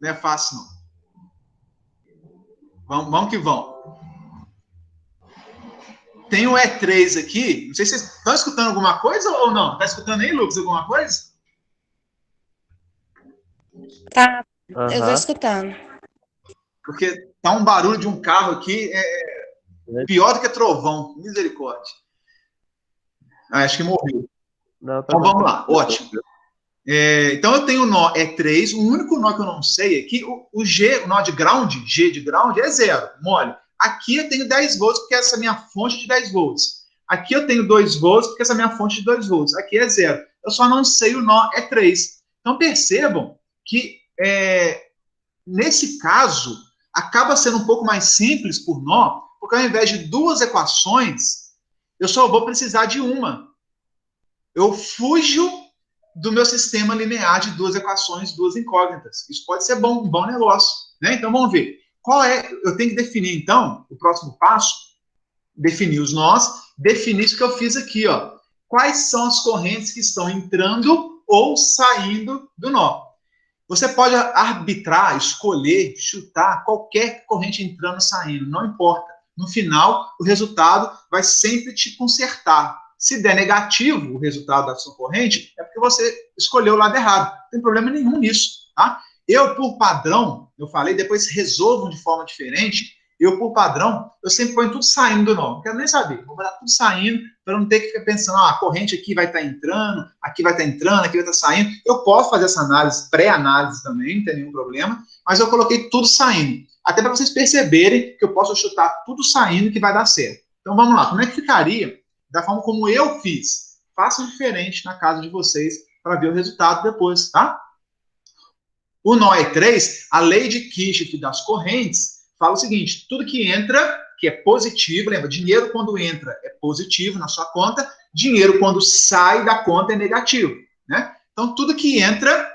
Não é fácil, não. Vamos que vamos. tem o E3 aqui. Não sei se vocês estão escutando alguma coisa ou não. Está escutando aí, Lucas, alguma coisa? Tá, eu tô Aham. escutando. Porque tá um barulho de um carro aqui, pior do que trovão. Misericórdia. Acho que morreu. Não, tá Então bom. vamos lá, ótimo. Então eu tenho o nó E3, o único nó que eu não sei aqui, o G, o nó de ground, G de ground é 0, mole. Aqui eu tenho 10 volts, porque essa é a minha fonte de 10 volts. Aqui eu tenho 2 volts, porque essa é a minha fonte de 2 volts. Aqui é 0. Eu só não sei o nó E3. Então percebam que, nesse caso, acaba sendo um pouco mais simples por nó, porque ao invés de 2 equações, eu só vou precisar de uma. Eu fujo do meu sistema linear de 2 equações, 2 incógnitas. Isso pode ser um bom negócio, né? Então, vamos ver. Eu tenho que definir, então, o próximo passo, definir os nós, definir isso que eu fiz aqui, ó. Quais são as correntes que estão entrando ou saindo do nó? Você pode arbitrar, escolher, chutar qualquer corrente entrando ou saindo, não importa. No final, o resultado vai sempre te consertar. Se der negativo o resultado da sua corrente, é porque você escolheu o lado errado. Não tem problema nenhum nisso, tá? Eu, por padrão, eu falei, depois resolvam de forma diferente. Eu, por padrão, eu sempre ponho tudo saindo do nó. Não quero nem saber. Vou botar tudo saindo para não ter que ficar pensando, a corrente aqui vai estar entrando, aqui vai estar entrando, aqui vai estar saindo. Eu posso fazer essa análise, pré-análise também, não tem nenhum problema, mas eu coloquei tudo saindo. Até para vocês perceberem que eu posso chutar tudo saindo que vai dar certo. Então, vamos lá. Como é que ficaria da forma como eu fiz? Façam diferente na casa de vocês para ver o resultado depois, tá? O nó E3, a lei de Kirchhoff das correntes, fala o seguinte, tudo que entra, que é positivo, lembra, dinheiro quando entra é positivo na sua conta, dinheiro quando sai da conta é negativo, né? Então, tudo que entra,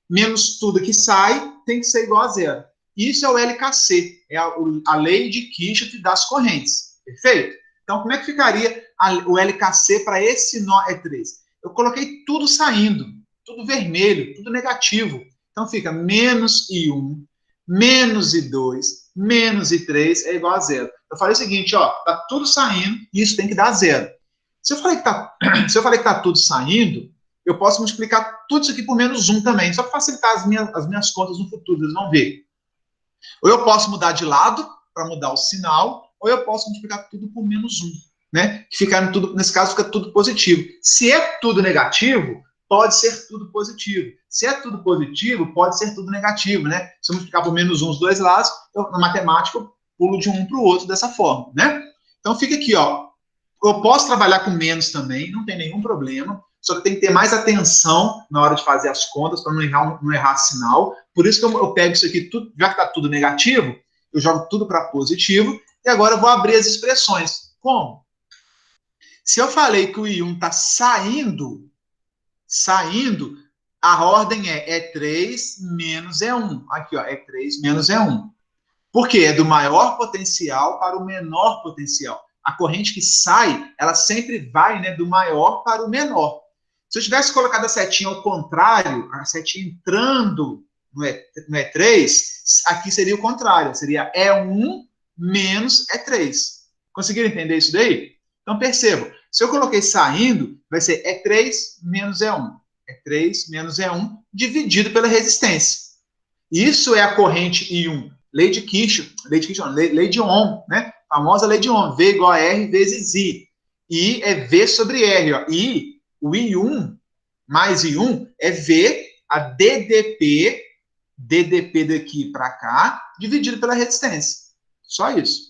menos tudo que sai, tem que ser igual a 0. Isso é o LKC, é a lei de Kirchhoff das correntes, perfeito? Então, como é que ficaria o LKC para esse nó E3? Eu coloquei tudo saindo, tudo vermelho, tudo negativo. Então, fica menos I1, menos I2, menos I3 é igual a 0. Eu falei o seguinte, ó, tá tudo saindo e isso tem que dar 0. Se eu falei que tá tudo saindo, eu posso multiplicar tudo isso aqui por menos 1 também, só para facilitar as minhas contas no futuro, vocês vão ver. Ou eu posso mudar de lado, para mudar o sinal, ou eu posso multiplicar tudo por menos 1, né? Que ficar tudo, nesse caso, fica tudo positivo. Se é tudo negativo, pode ser tudo positivo. Se é tudo positivo, pode ser tudo negativo, né? Se eu multiplicar por menos 1 os dois lados, na matemática, eu pulo de um para o outro dessa forma, né? Então, fica aqui, ó. Eu posso trabalhar com menos também, não tem nenhum problema, só que tem que ter mais atenção na hora de fazer as contas, para não errar sinal. Por isso que eu pego isso aqui, tudo, já que está tudo negativo, eu jogo tudo para positivo, e agora eu vou abrir as expressões. Como? Se eu falei que o I1 está saindo, a ordem é E3 menos E1. Aqui, ó, E3 menos E1. Por quê? É do maior potencial para o menor potencial. A corrente que sai, ela sempre vai, né, do maior para o menor. Se eu tivesse colocado a setinha ao contrário, a setinha entrando no E3, aqui seria o contrário, seria E1 menos E3. Conseguiram entender isso daí? Então, percebam, se eu coloquei saindo, vai ser E3 menos E1. E3 menos E1 dividido pela resistência. Isso é a corrente I1. Lei de Kirchhoff, lei de Ohm, né? A famosa lei de Ohm, V igual a R vezes I. I é V sobre R. Ó. I, o I1 mais I1 é V, a DDP daqui para cá, dividido pela resistência. Só isso.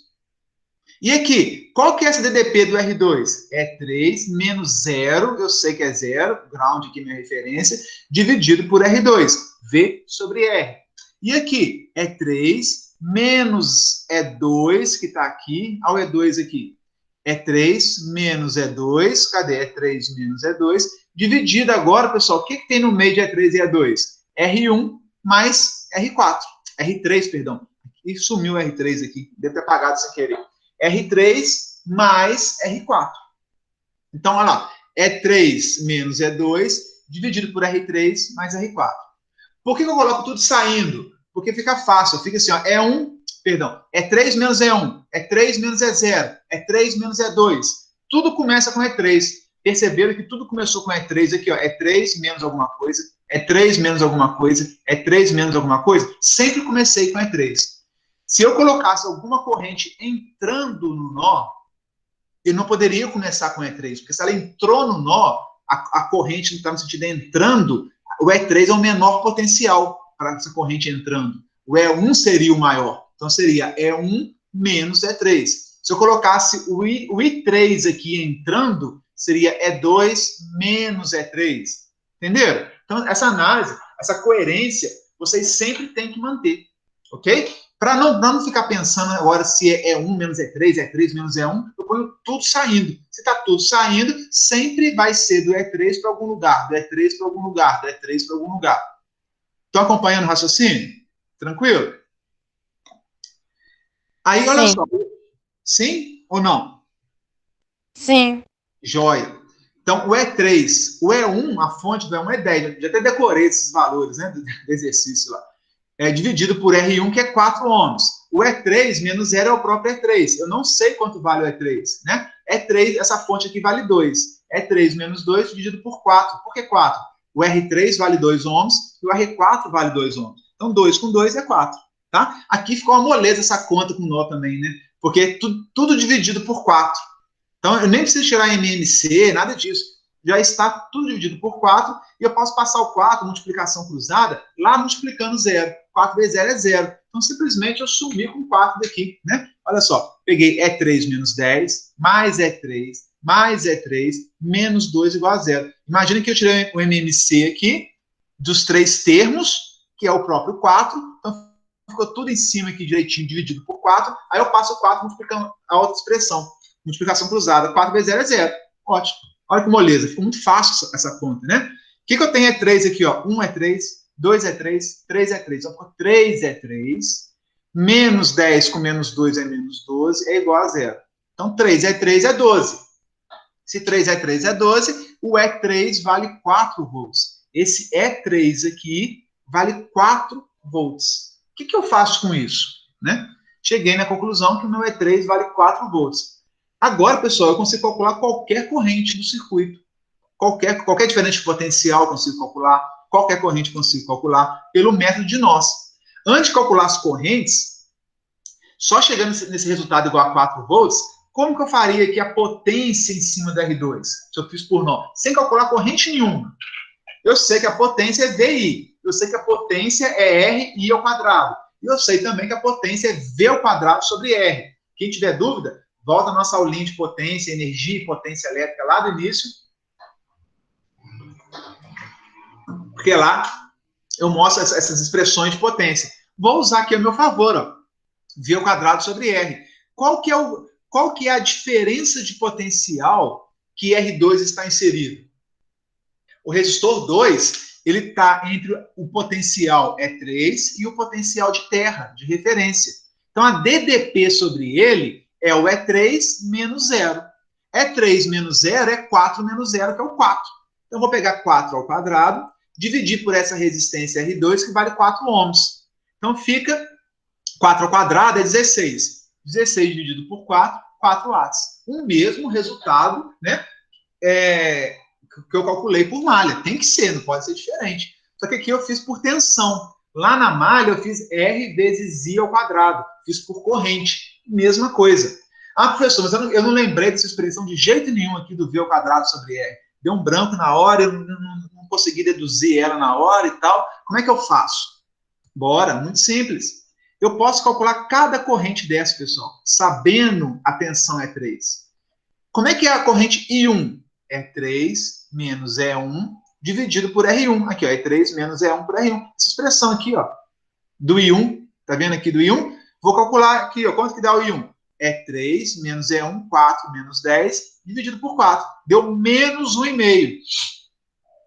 E aqui, qual que é essa DDP do R2? É 3 menos 0, eu sei que é 0, ground aqui é minha referência, dividido por R2, V sobre R. E aqui, é 3 menos E2, que está aqui, olha o E2 aqui. É 3 menos E2, cadê? É 3 menos E2, dividido agora, pessoal, o que tem no meio de E3 e E2? R1 mais R4, R3, perdão. E sumiu o R3 aqui, deve ter apagado sem querer. R3 mais R4. Então, olha lá, E3 menos E2 dividido por R3 mais R4. Por que eu coloco tudo saindo? Porque fica fácil, fica assim, ó, E1 Perdão, é 3 menos E1, é 3 menos E0, é 3 menos E2. Tudo começa com E3. Perceberam que tudo começou com E3 aqui, ó. É 3 menos alguma coisa, é 3 menos alguma coisa, é 3 menos alguma coisa. Sempre comecei com E3. Se eu colocasse alguma corrente entrando no nó, eu não poderia começar com E3, porque se ela entrou no nó, a corrente que está no sentido entrando, o E3 é o menor potencial para essa corrente entrando. O E1 seria o maior. Então, seria E1 menos E3. Se eu colocasse o I3 aqui entrando, seria E2 menos E3. Entenderam? Então, essa análise, essa coerência, vocês sempre têm que manter. Ok? Para não ficar pensando agora se é E1 menos E3, E3 menos E1, eu ponho tudo saindo. Se está tudo saindo, sempre vai ser do E3 para algum lugar, do E3 para algum lugar, do E3 para algum lugar. Estão acompanhando o raciocínio? Tranquilo? Aí, olha só. Sim ou não? Sim. Joia. Então, o E3, o E1, a fonte do E1 é 10. Já até decorei esses valores, né, do exercício lá. É dividido por R1, que é 4 ohms. O E3 menos 0 é o próprio E3. Eu não sei quanto vale o E3, né? E3, essa fonte aqui vale 2. E3 menos 2 dividido por 4. Por que 4? O R3 vale 2 ohms e o R4 vale 2 ohms. Então, 2 com 2 é 4. Tá? Aqui ficou uma moleza essa conta com nó também, né? Porque tudo dividido por 4. Então, eu nem preciso tirar MMC, nada disso. Já está tudo dividido por 4 e eu posso passar o 4, multiplicação cruzada, lá multiplicando 0. 4 vezes 0 é 0. Então, simplesmente eu sumi com 4 daqui, né? Olha só, peguei E3 menos 10, mais E3, menos 2 igual a 0. Imagina que eu tirei o MMC aqui, dos 3 termos, que é o próprio 4. Então, ficou tudo em cima aqui direitinho, dividido por 4. Aí eu passo o 4 multiplicando a outra expressão. Multiplicação cruzada. 4 vezes 0 é 0. Ótimo. Olha que moleza. Ficou muito fácil essa conta, né? O que eu tenho é 3 aqui, ó. 1 é 3. 2 é 3, 3 é 3. Então, 3 é 3, menos 10 com menos 2 é menos 12, é igual a 0. Então, 3 é 3 é 12. Se 3 é 3 é 12, o E3 vale 4 volts. Esse E3 aqui vale 4 volts. O que eu faço com isso? Né? Cheguei na conclusão que o meu E3 vale 4 volts. Agora, pessoal, eu consigo calcular qualquer corrente do circuito. Qualquer diferente de potencial eu consigo calcular. Qualquer corrente consigo calcular pelo método de nós. Antes de calcular as correntes, só chegando nesse resultado igual a 4 volts, como que eu faria aqui a potência em cima do R2? Se eu fiz por nó, sem calcular corrente nenhuma. Eu sei que a potência é VI. Eu sei que a potência é RI ao quadrado. E eu sei também que a potência é V ao quadrado sobre R. Quem tiver dúvida, volta à nossa aulinha de potência, energia e potência elétrica lá do início. Porque lá eu mostro essas expressões de potência. Vou usar aqui a meu favor, ó, V ao quadrado sobre R. Qual que é a diferença de potencial que R2 está inserido? O resistor 2, ele está entre o potencial E3 e o potencial de terra, de referência. Então, a DDP sobre ele é o E3 menos 0. E3 menos 0 é 4 menos 0, que é o 4. Então, eu vou pegar 4 ao quadrado, dividir por essa resistência R2, que vale 4 ohms. Então, fica 4 ao quadrado é 16. 16 dividido por 4, 4 watts. O mesmo resultado, né, que eu calculei por malha. Tem que ser, não pode ser diferente. Só que aqui eu fiz por tensão. Lá na malha eu fiz R vezes I ao quadrado. Fiz por corrente. Mesma coisa. Ah, professor, mas eu não lembrei dessa expressão de jeito nenhum aqui do V ao quadrado sobre R. Deu um branco na hora, eu não consegui deduzir ela na hora e tal. Como é que eu faço? Bora, muito simples. Eu posso calcular cada corrente dessa, pessoal, sabendo a tensão E3. Como é que é a corrente I1? E3 menos E1 dividido por R1. Aqui, ó, E3 menos E1 por R1. Essa expressão aqui, ó, do I1, tá vendo aqui do I1? Vou calcular aqui, ó, quanto que dá o I1? E3 menos E1, 4 menos 10, dividido por 4. Deu menos 1,5.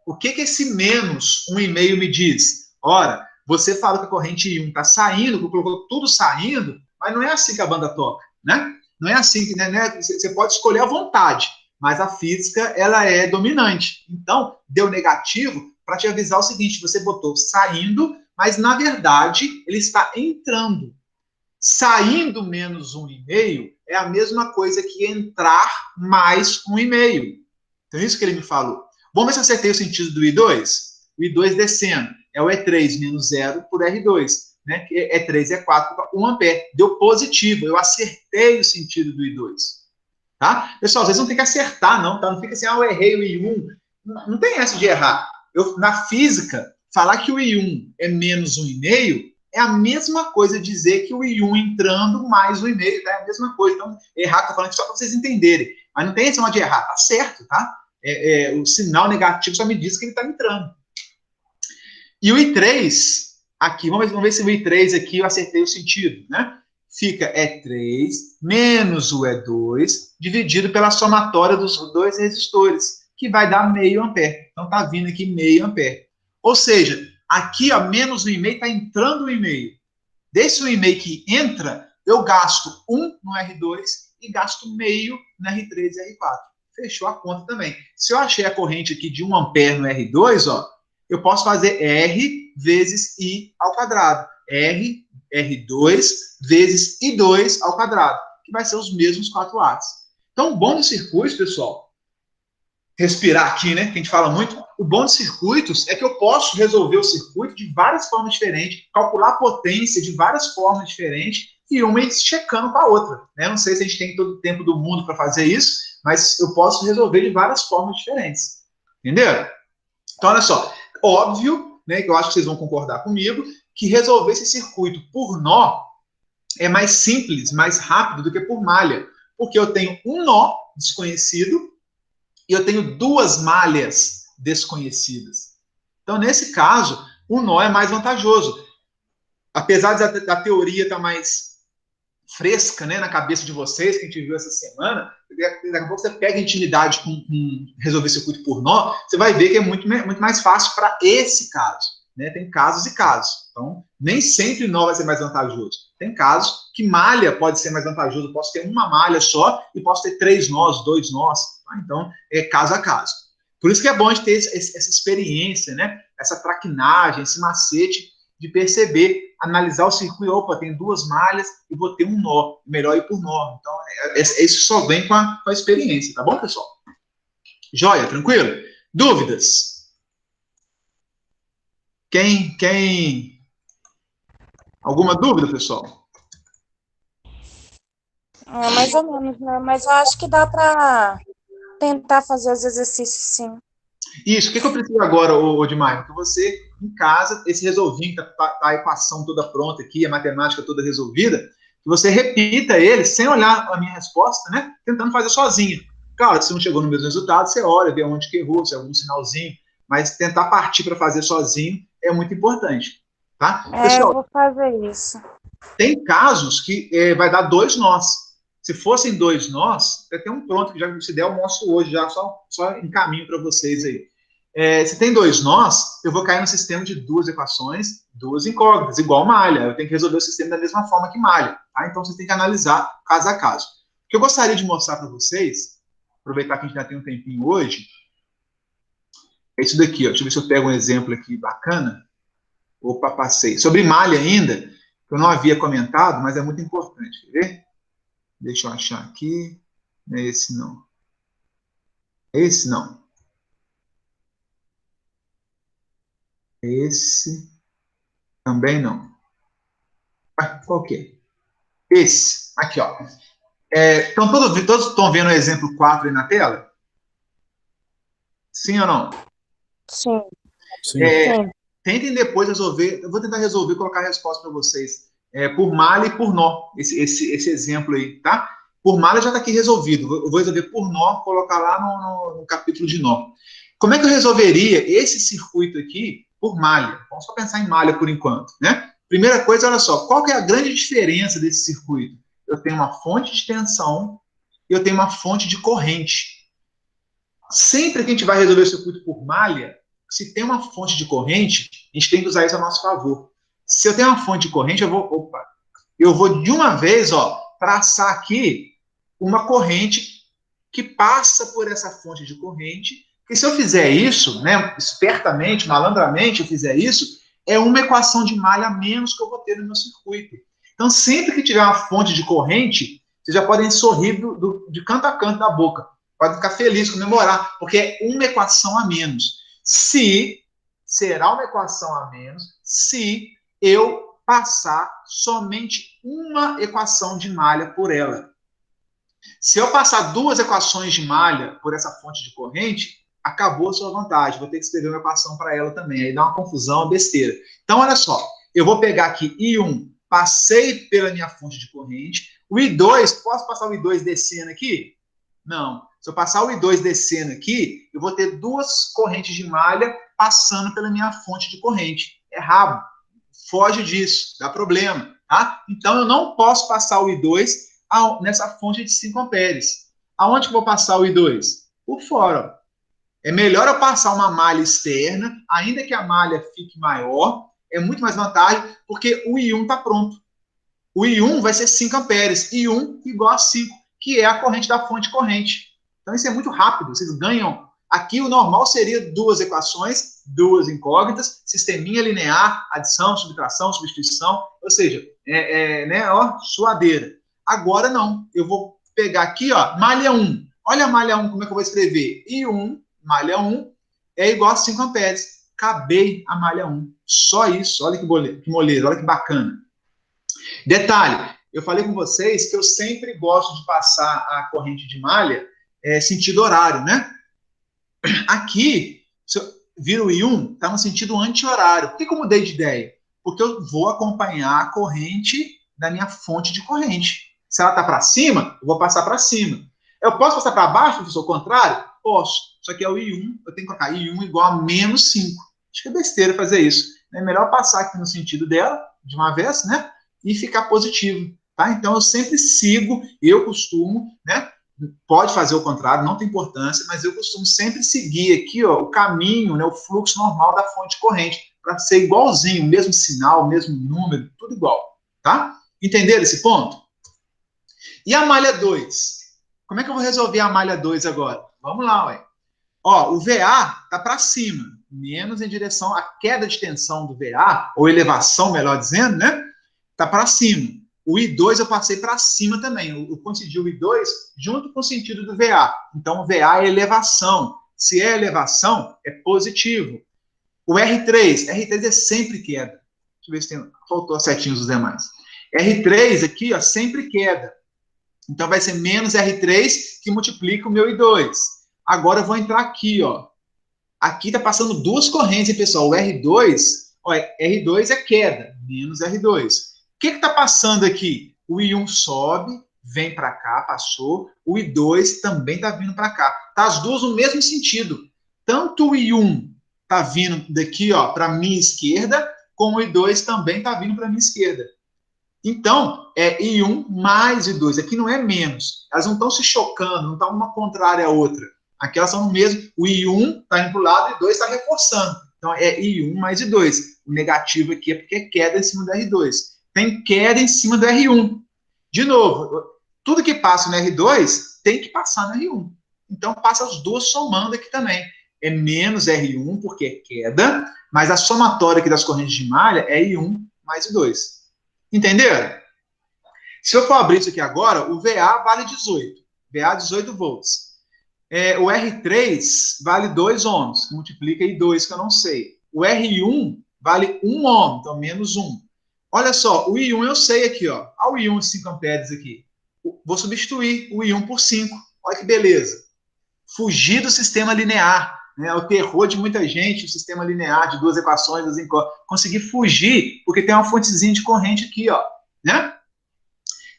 O que esse menos 1,5 me diz? Ora, você falou que a corrente I1 está saindo, colocou tudo saindo, mas não é assim que a banda toca, né? Não é assim que, né? Você pode escolher à vontade, mas a física, ela é dominante. Então, deu negativo para te avisar o seguinte, você botou saindo, mas, na verdade, ele está entrando. Saindo menos 1,5 é a mesma coisa que entrar mais 1,5. Então, isso que ele me falou. Vamos ver se eu acertei o sentido do I2? O I2 descendo é o E3 menos 0 por R2. Né? E3 é 4 por 1 ampere. Deu positivo. Eu acertei o sentido do I2. Tá? Pessoal, vocês não tem que acertar, não. Tá? Não fica assim, eu errei o I1. Não tem essa de errar. Na física, falar que o I1 é menos 1,5 é a mesma coisa dizer que o I1 entrando mais 1,5, tá? É a mesma coisa. Então, errar, tô falando só para vocês entenderem. Mas não tem esse modo de errar, tá certo, tá? O sinal negativo só me diz que ele está entrando. E o I3, aqui, vamos ver se o I3 aqui eu acertei o sentido, né? Fica E3 menos o E2 dividido pela somatória dos dois resistores, que vai dar meio ampere. Então, tá vindo aqui meio ampere. Ou seja, aqui, ó, menos 1,5 está entrando 1,5. Desse 1,5 que entra, eu gasto 1 no R2 e gasto meio no R3 e R4. Fechou a conta também. Se eu achei a corrente aqui de 1 ampere no R2, ó, eu posso fazer R vezes I ao quadrado. R2 vezes I2 ao quadrado, que vai ser os mesmos 4 watts. Então, o bom dos circuitos, pessoal, respirar aqui, né, que a gente fala muito, o bom de circuitos é que eu posso resolver o circuito de várias formas diferentes, calcular a potência de várias formas diferentes, e uma checando com a outra. Né? Não sei se a gente tem todo o tempo do mundo para fazer isso, mas eu posso resolver de várias formas diferentes. Entenderam? Então, olha só. Óbvio, né, que eu acho que vocês vão concordar comigo, que resolver esse circuito por nó é mais simples, mais rápido do que por malha. Porque eu tenho um nó desconhecido e eu tenho duas malhas desconhecidas. Então, nesse caso, o nó é mais vantajoso. Apesar da teoria estar mais fresca, né, na cabeça de vocês, que a gente viu essa semana, daqui a pouco você pega intimidade com resolver circuito por nó, você vai ver que é muito mais fácil para esse caso. Né? Tem casos e casos. Então, nem sempre nó vai ser mais vantajoso. Tem casos que malha pode ser mais vantajoso. Eu posso ter uma malha só e posso ter 3 nós, 2 nós. Tá? Então, é caso a caso. Por isso que é bom a gente ter essa experiência, né? Essa traquinagem, esse macete de perceber, analisar o circuito, opa, tem 2 malhas e vou ter um nó, melhor ir por nó. Então, isso só vem com a experiência, tá bom, pessoal? Joia, tranquilo? Dúvidas? Quem? Alguma dúvida, pessoal? Mais ou menos, né? Mas eu acho que dá para tentar fazer os exercícios, sim. Isso, o que eu preciso agora, Odmar? Que você, em casa, esse resolvinho, que tá a equação toda pronta aqui, a matemática toda resolvida, que você repita ele sem olhar a minha resposta, né? Tentando fazer sozinho. Claro, se não chegou no mesmo resultado, você olha, vê onde que errou, se é algum sinalzinho, mas tentar partir para fazer sozinho é muito importante, tá? Pessoal, eu vou fazer isso. Tem casos que vai dar 2 nós. Se fossem 2 nós, tem um pronto que já se der, eu mostro hoje, já só encaminho para vocês aí. Se tem 2 nós, eu vou cair no sistema de 2 equações, 2 incógnitas, igual malha. Eu tenho que resolver o sistema da mesma forma que malha. Tá? Então, você tem que analisar caso a caso. O que eu gostaria de mostrar para vocês, aproveitar que a gente já tem um tempinho hoje, é isso daqui. Ó. Deixa eu ver se eu pego um exemplo aqui bacana. Opa, passei. Sobre malha ainda, que eu não havia comentado, mas é muito importante. Quer ver? Deixa eu achar aqui. Não é esse, não. Esse, não. Esse também não. Qual que é? Esse. Aqui, ó. Então, todos estão vendo o exemplo 4 aí na tela? Sim ou não? Sim. Sim. Tentem depois resolver. Eu vou tentar resolver, colocar a resposta para vocês. Por malha e por nó. Esse exemplo aí, tá? Por malha já está aqui resolvido. Eu vou resolver por nó, colocar lá no capítulo de nó. Como é que eu resolveria esse circuito aqui por malha? Vamos só pensar em malha por enquanto, né? Primeira coisa, olha só. Qual que é a grande diferença desse circuito? Eu tenho uma fonte de tensão e eu tenho uma fonte de corrente. Sempre que a gente vai resolver o circuito por malha, se tem uma fonte de corrente, a gente tem que usar isso a nosso favor. Se eu tenho uma fonte de corrente, eu vou de uma vez, ó, traçar aqui uma corrente que passa por essa fonte de corrente, que se eu fizer isso, né, espertamente, malandramente, eu fizer isso, é uma equação de malha a menos que eu vou ter no meu circuito. Então, sempre que tiver uma fonte de corrente, vocês já podem sorrir de canto a canto da boca. Pode ficar feliz, comemorar, porque é uma equação a menos. Será uma equação a menos se eu passar somente uma equação de malha por ela. Se eu passar 2 equações de malha por essa fonte de corrente, acabou a sua vantagem. Vou ter que escrever uma equação para ela também. Aí dá uma confusão, uma besteira. Então, olha só. Eu vou pegar aqui I1, passei pela minha fonte de corrente. O I2, posso passar o I2 descendo aqui? Não. Se eu passar o I2 descendo aqui, eu vou ter 2 correntes de malha passando pela minha fonte de corrente. Errado. Foge disso. Dá problema. Tá? Então, eu não posso passar o I2 nessa fonte de 5 amperes. Aonde que eu vou passar o I2? Por fora. É melhor eu passar uma malha externa, ainda que a malha fique maior, é muito mais vantagem, porque o I1 está pronto. O I1 vai ser 5 amperes, I1 igual a 5, que é a corrente da fonte corrente. Então isso é muito rápido, vocês ganham. Aqui o normal seria 2 equações, 2 incógnitas, sisteminha linear, adição, subtração, substituição, ou seja, suadeira. Agora não, eu vou pegar aqui, ó, malha 1. Olha a malha 1, como é que eu vou escrever? I1, malha 1, é igual a 5 amperes. Acabei a malha 1. Só isso. Olha que moleza, olha que bacana. Detalhe, eu falei com vocês que eu sempre gosto de passar a corrente de malha sentido horário, né? Aqui, se eu viro o I1, está no sentido anti-horário. Por que eu mudei de ideia? Porque eu vou acompanhar a corrente da minha fonte de corrente. Se ela está para cima, eu vou passar para cima. Eu posso passar para baixo, professor, ao contrário? Posso. Só que é o I1, eu tenho que colocar I1 igual a menos 5. Acho que é besteira fazer isso. É melhor passar aqui no sentido dela, de uma vez, né? E ficar positivo, tá? Então, eu sempre sigo, eu costumo, né? Pode fazer o contrário, não tem importância, mas eu costumo sempre seguir aqui, ó, o caminho, né? O fluxo normal da fonte corrente, para ser igualzinho, o mesmo sinal, o mesmo número, tudo igual, tá? Entenderam esse ponto? E a malha 2? Como é que eu vou resolver a malha 2 agora? Vamos lá, ué. Ó, o VA está para cima, menos em direção à queda de tensão do VA, ou elevação, melhor dizendo, né? Está para cima. O I2 eu passei para cima também. Eu concedi o I2 junto com o sentido do VA. Então, o VA é elevação. Se é elevação, é positivo. O R3 é sempre queda. Deixa eu ver se faltou certinho os demais. R3 aqui, ó, sempre queda. Então, vai ser menos R3 que multiplica o meu I2. Agora eu vou entrar aqui, ó. Aqui está passando 2 correntes, hein, pessoal? O R2, ó, R2 é queda, menos R2. O que está passando aqui? O I1 sobe, vem para cá, passou. O I2 também está vindo para cá. Tá as duas no mesmo sentido. Tanto o I1 está vindo daqui, ó, para a minha esquerda, como o I2 também está vindo para a minha esquerda. Então, é I1 mais I2. Aqui não é menos. Elas não estão se chocando, não estão uma contrária à outra. Aqui elas são no mesmo. O I1 está indo para o lado e o I2 está reforçando. Então, é I1 mais I2. O negativo aqui é porque é queda em cima do R2. Tem queda em cima do R1. De novo, tudo que passa no R2 tem que passar no R1. Então, passa as duas somando aqui também. É menos R1, porque é queda, mas a somatória aqui das correntes de malha é I1 mais I2. Entenderam? Se eu for abrir isso aqui agora, o VA vale 18. VA 18 volts. O R3 vale 2 ohms, multiplica I2, que eu não sei. O R1 vale 1 ohm, então menos 1. Olha só, o I1 eu sei aqui, ó. Olha o I1 5 amperes aqui. Vou substituir o I1 por 5. Olha que beleza. Fugir do sistema linear. Né? É o terror de muita gente, o sistema linear de 2 equações, 2 incógnitas. Conseguir fugir, porque tem uma fontezinha de corrente aqui, ó. Né?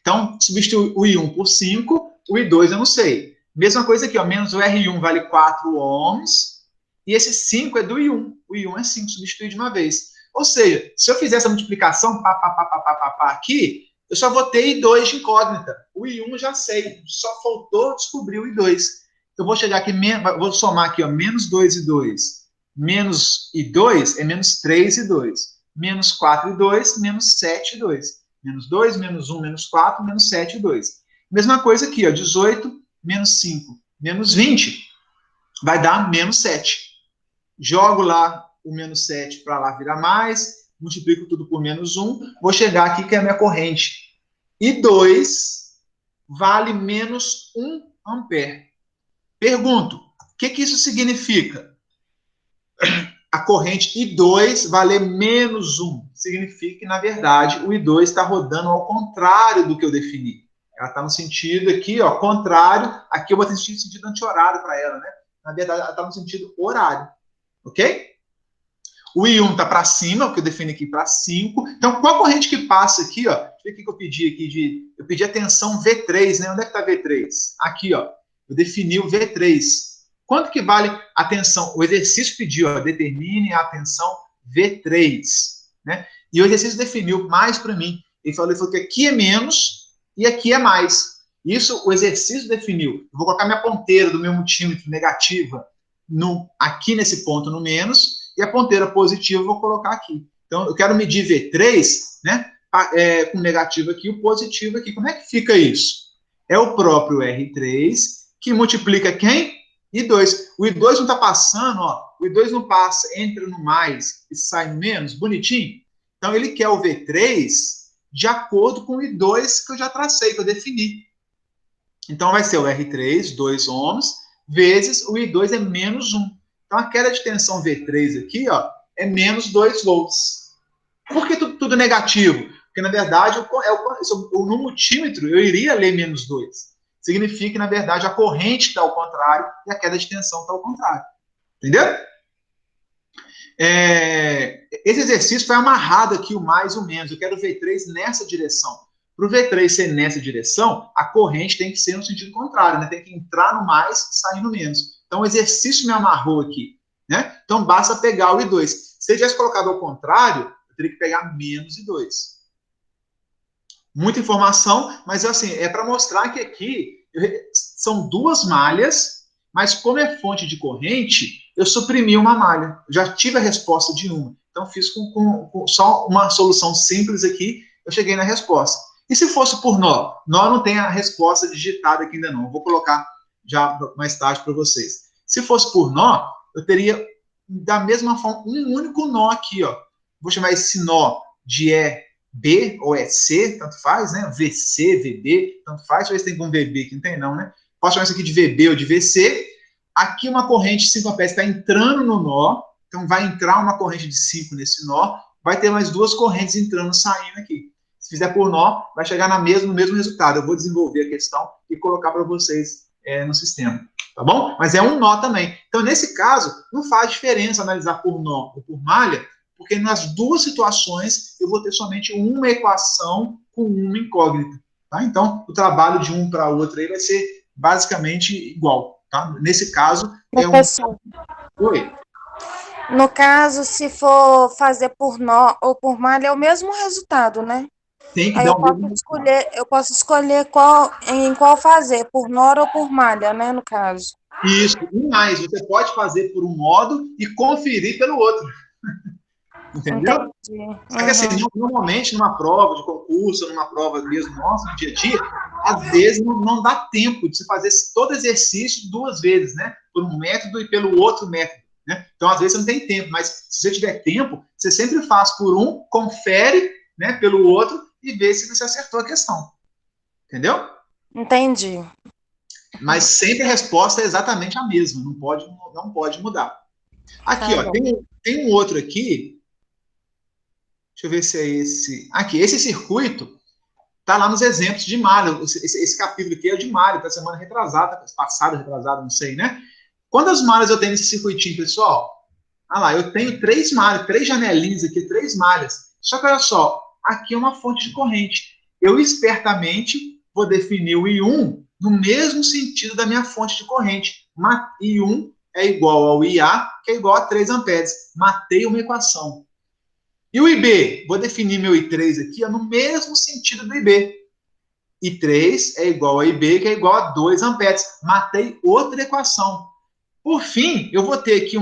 Então, substituir o I1 por 5, o I2 eu não sei. Mesma coisa aqui, ó, menos o R1 vale 4 ohms, e esse 5 é do I1. O I1 é 5, substituir de uma vez. Ou seja, se eu fizer essa multiplicação, aqui, eu só vou ter I2 de incógnita. O I1 eu já sei, só faltou descobrir o I2. Eu vou chegar aqui, vou somar aqui, ó, menos 2 I2, menos I2 é menos 3 I2, menos 4 I2, menos 7 I2. Menos 2, menos 1, menos 4, menos 7 I2. Mesma coisa aqui, ó, 18 menos 5, menos 20, vai dar menos 7. Jogo lá o menos 7 para lá virar mais multiplico tudo por menos 1, vou chegar aqui que é a minha corrente. I2 vale menos 1 ampere. Pergunto, o que isso significa? A corrente I2 valer menos 1. Significa que, na verdade, o I2 está rodando ao contrário do que eu defini. Ela está no sentido aqui, ó, contrário. Aqui eu vou ter sentido anti-horário para ela, né? Na verdade, ela está no sentido horário. Ok? O I1 está para cima, o que eu defini aqui para 5. Então, qual a corrente que passa aqui, ó? Deixa eu ver o que eu pedi aqui. Eu pedi a tensão V3, né? Onde é que está V3? Aqui, ó. Eu defini o V3. Quanto que vale a tensão? O exercício pediu, ó, determine a tensão V3, né? E o exercício definiu mais para mim. Ele falou que aqui é menos e aqui é mais. Isso o exercício definiu. Eu vou colocar minha ponteira do meu multímetro negativa aqui nesse ponto no menos, e a ponteira positiva eu vou colocar aqui. Então, eu quero medir V3, né? Com negativo aqui, o positivo aqui. Como é que fica isso? É o próprio R3 que multiplica quem? I2. O I2 não está passando, ó. O I2 não passa, entra no mais e sai no menos, bonitinho. Então, ele quer o V3 de acordo com o I2 que eu já tracei, que eu defini. Então, vai ser o R3, 2 ohms, vezes o I2 é menos 1. Então, a queda de tensão V3 aqui, ó, é menos 2 volts. Por que tudo negativo? Porque, na verdade, no multímetro, eu iria ler menos 2. Significa que, na verdade, a corrente está ao contrário e a queda de tensão está ao contrário. Entendeu? Esse exercício foi amarrado aqui, o mais e o menos. Eu quero o V3 nessa direção. Para o V3 ser nessa direção, a corrente tem que ser no sentido contrário, né? Tem que entrar no mais e sair no menos. Então, o exercício me amarrou aqui, né? Então, basta pegar o I2. Se eu tivesse colocado ao contrário, eu teria que pegar menos I2. Muita informação, mas assim, é para mostrar que aqui são duas malhas, mas como é fonte de corrente, eu suprimi uma malha. Eu já tive a resposta de uma. Então, fiz com só uma solução simples aqui, eu cheguei na resposta. E se fosse por nó? Nó não tem a resposta digitada aqui ainda não. Eu vou colocar já mais tarde para vocês. Se fosse por nó, eu teria, da mesma forma, um único nó aqui, ó. Vou chamar esse nó de EB ou EC, tanto faz, né? VC, VB, tanto faz. Deixa eu ver se tem algum VB aqui, não tem não, né? Posso chamar isso aqui de VB ou de VC. Aqui uma corrente de 5 amperes está entrando no nó, então vai entrar uma corrente de 5 nesse nó, vai ter mais duas correntes entrando e saindo aqui. Se fizer por nó, vai chegar no mesmo resultado. Eu vou desenvolver a questão e colocar para vocês no sistema, tá bom? Mas é um nó também. Então, nesse caso, não faz diferença analisar por nó ou por malha, porque nas duas situações eu vou ter somente uma equação com uma incógnita, tá? Então, o trabalho de um para o outro aí vai ser basicamente igual, tá? Nesse caso, Professor, Oi. no caso, se for fazer por nó ou por malha, é o mesmo resultado, né? Tem que Aí dar eu posso escolher em qual fazer, por nó ou por malha, né, no caso. Isso, e mais, você pode fazer por um modo e conferir pelo outro. Entendeu? Entendi. Só que assim, normalmente numa prova de concurso, numa prova mesmo nossa, no dia a dia, às vezes não dá tempo de você fazer todo exercício duas vezes, né? Por um método e pelo outro método, né? Então, às vezes você não tem tempo, mas se você tiver tempo, você sempre faz por um, confere, né, pelo outro e vê se você acertou a questão. Entendeu? Entendi. Mas sempre a resposta é exatamente a mesma, não pode mudar. Aqui, ó, tem um outro aqui. Deixa eu ver se é esse. Aqui, esse circuito está lá nos exemplos de malha. Esse capítulo aqui é de malha, da semana retrasada, não sei, né? Quantas malhas eu tenho nesse circuitinho, pessoal? Ah lá, eu tenho 3 malhas, 3 janelinhas aqui, 3 malhas. Só que olha só, aqui é uma fonte de corrente. Eu espertamente vou definir o I1 no mesmo sentido da minha fonte de corrente. I1 é igual ao IA, que é igual a 3 amperes. Matei uma equação. E o IB? Vou definir meu I3 aqui no mesmo sentido do IB. I3 é igual a IB, que é igual a 2 amperes. Matei outra equação. Por fim, eu vou ter aqui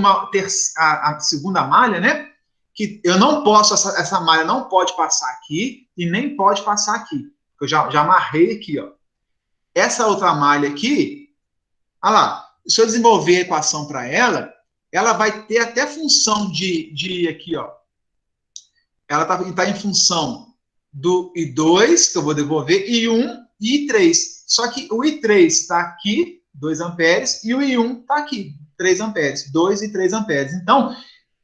a segunda malha, né? Que eu não posso, essa malha não pode passar aqui e nem pode passar aqui. Eu já amarrei aqui, ó. Essa outra malha aqui, olha lá, se eu desenvolver a equação para ela, ela vai ter até função de aqui, ó. ela está em função do I2, que eu vou devolver, I1 e I3. Só que o I3 está aqui, 2 amperes, e o I1 está aqui, 3 amperes, 2 e 3 amperes. Então,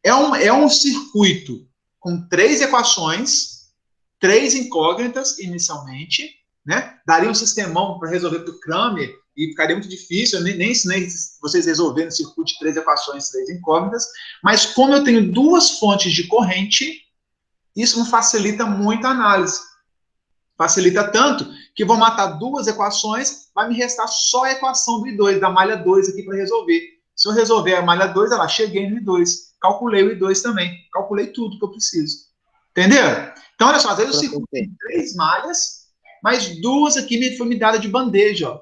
é um circuito com 3 equações, 3 incógnitas inicialmente, né? Daria um sistemão para resolver para o Cramer e ficaria muito difícil, eu nem ensinei vocês resolverem um circuito de 3 equações, 3 incógnitas, mas como eu tenho 2 fontes de corrente, isso me facilita muito a análise. Facilita tanto que vou matar 2 equações, vai me restar só a equação do I2, da malha 2 aqui para resolver. Se eu resolver a malha 2, olha lá, cheguei no I2. Calculei o I2 também. Calculei tudo que eu preciso. Entenderam? Então, olha só, às vezes o circuito tem 3 malhas, mas 2 aqui foi me dada de bandeja, ó.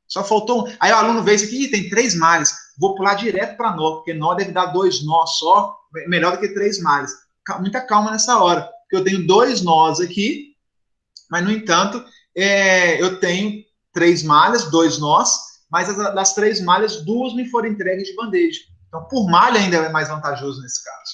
Só faltou um. Aí o aluno vê isso aqui, tem 3 malhas. Vou pular direto para nó, porque nó deve dar 2 nós só, melhor do que 3 malhas. Muita calma nessa hora, porque eu tenho 2 nós aqui, mas, no entanto, eu tenho 3 malhas, 2 nós, mas das 3 malhas, 2 me foram entregues de bandeja. Então, por malha ainda é mais vantajoso nesse caso.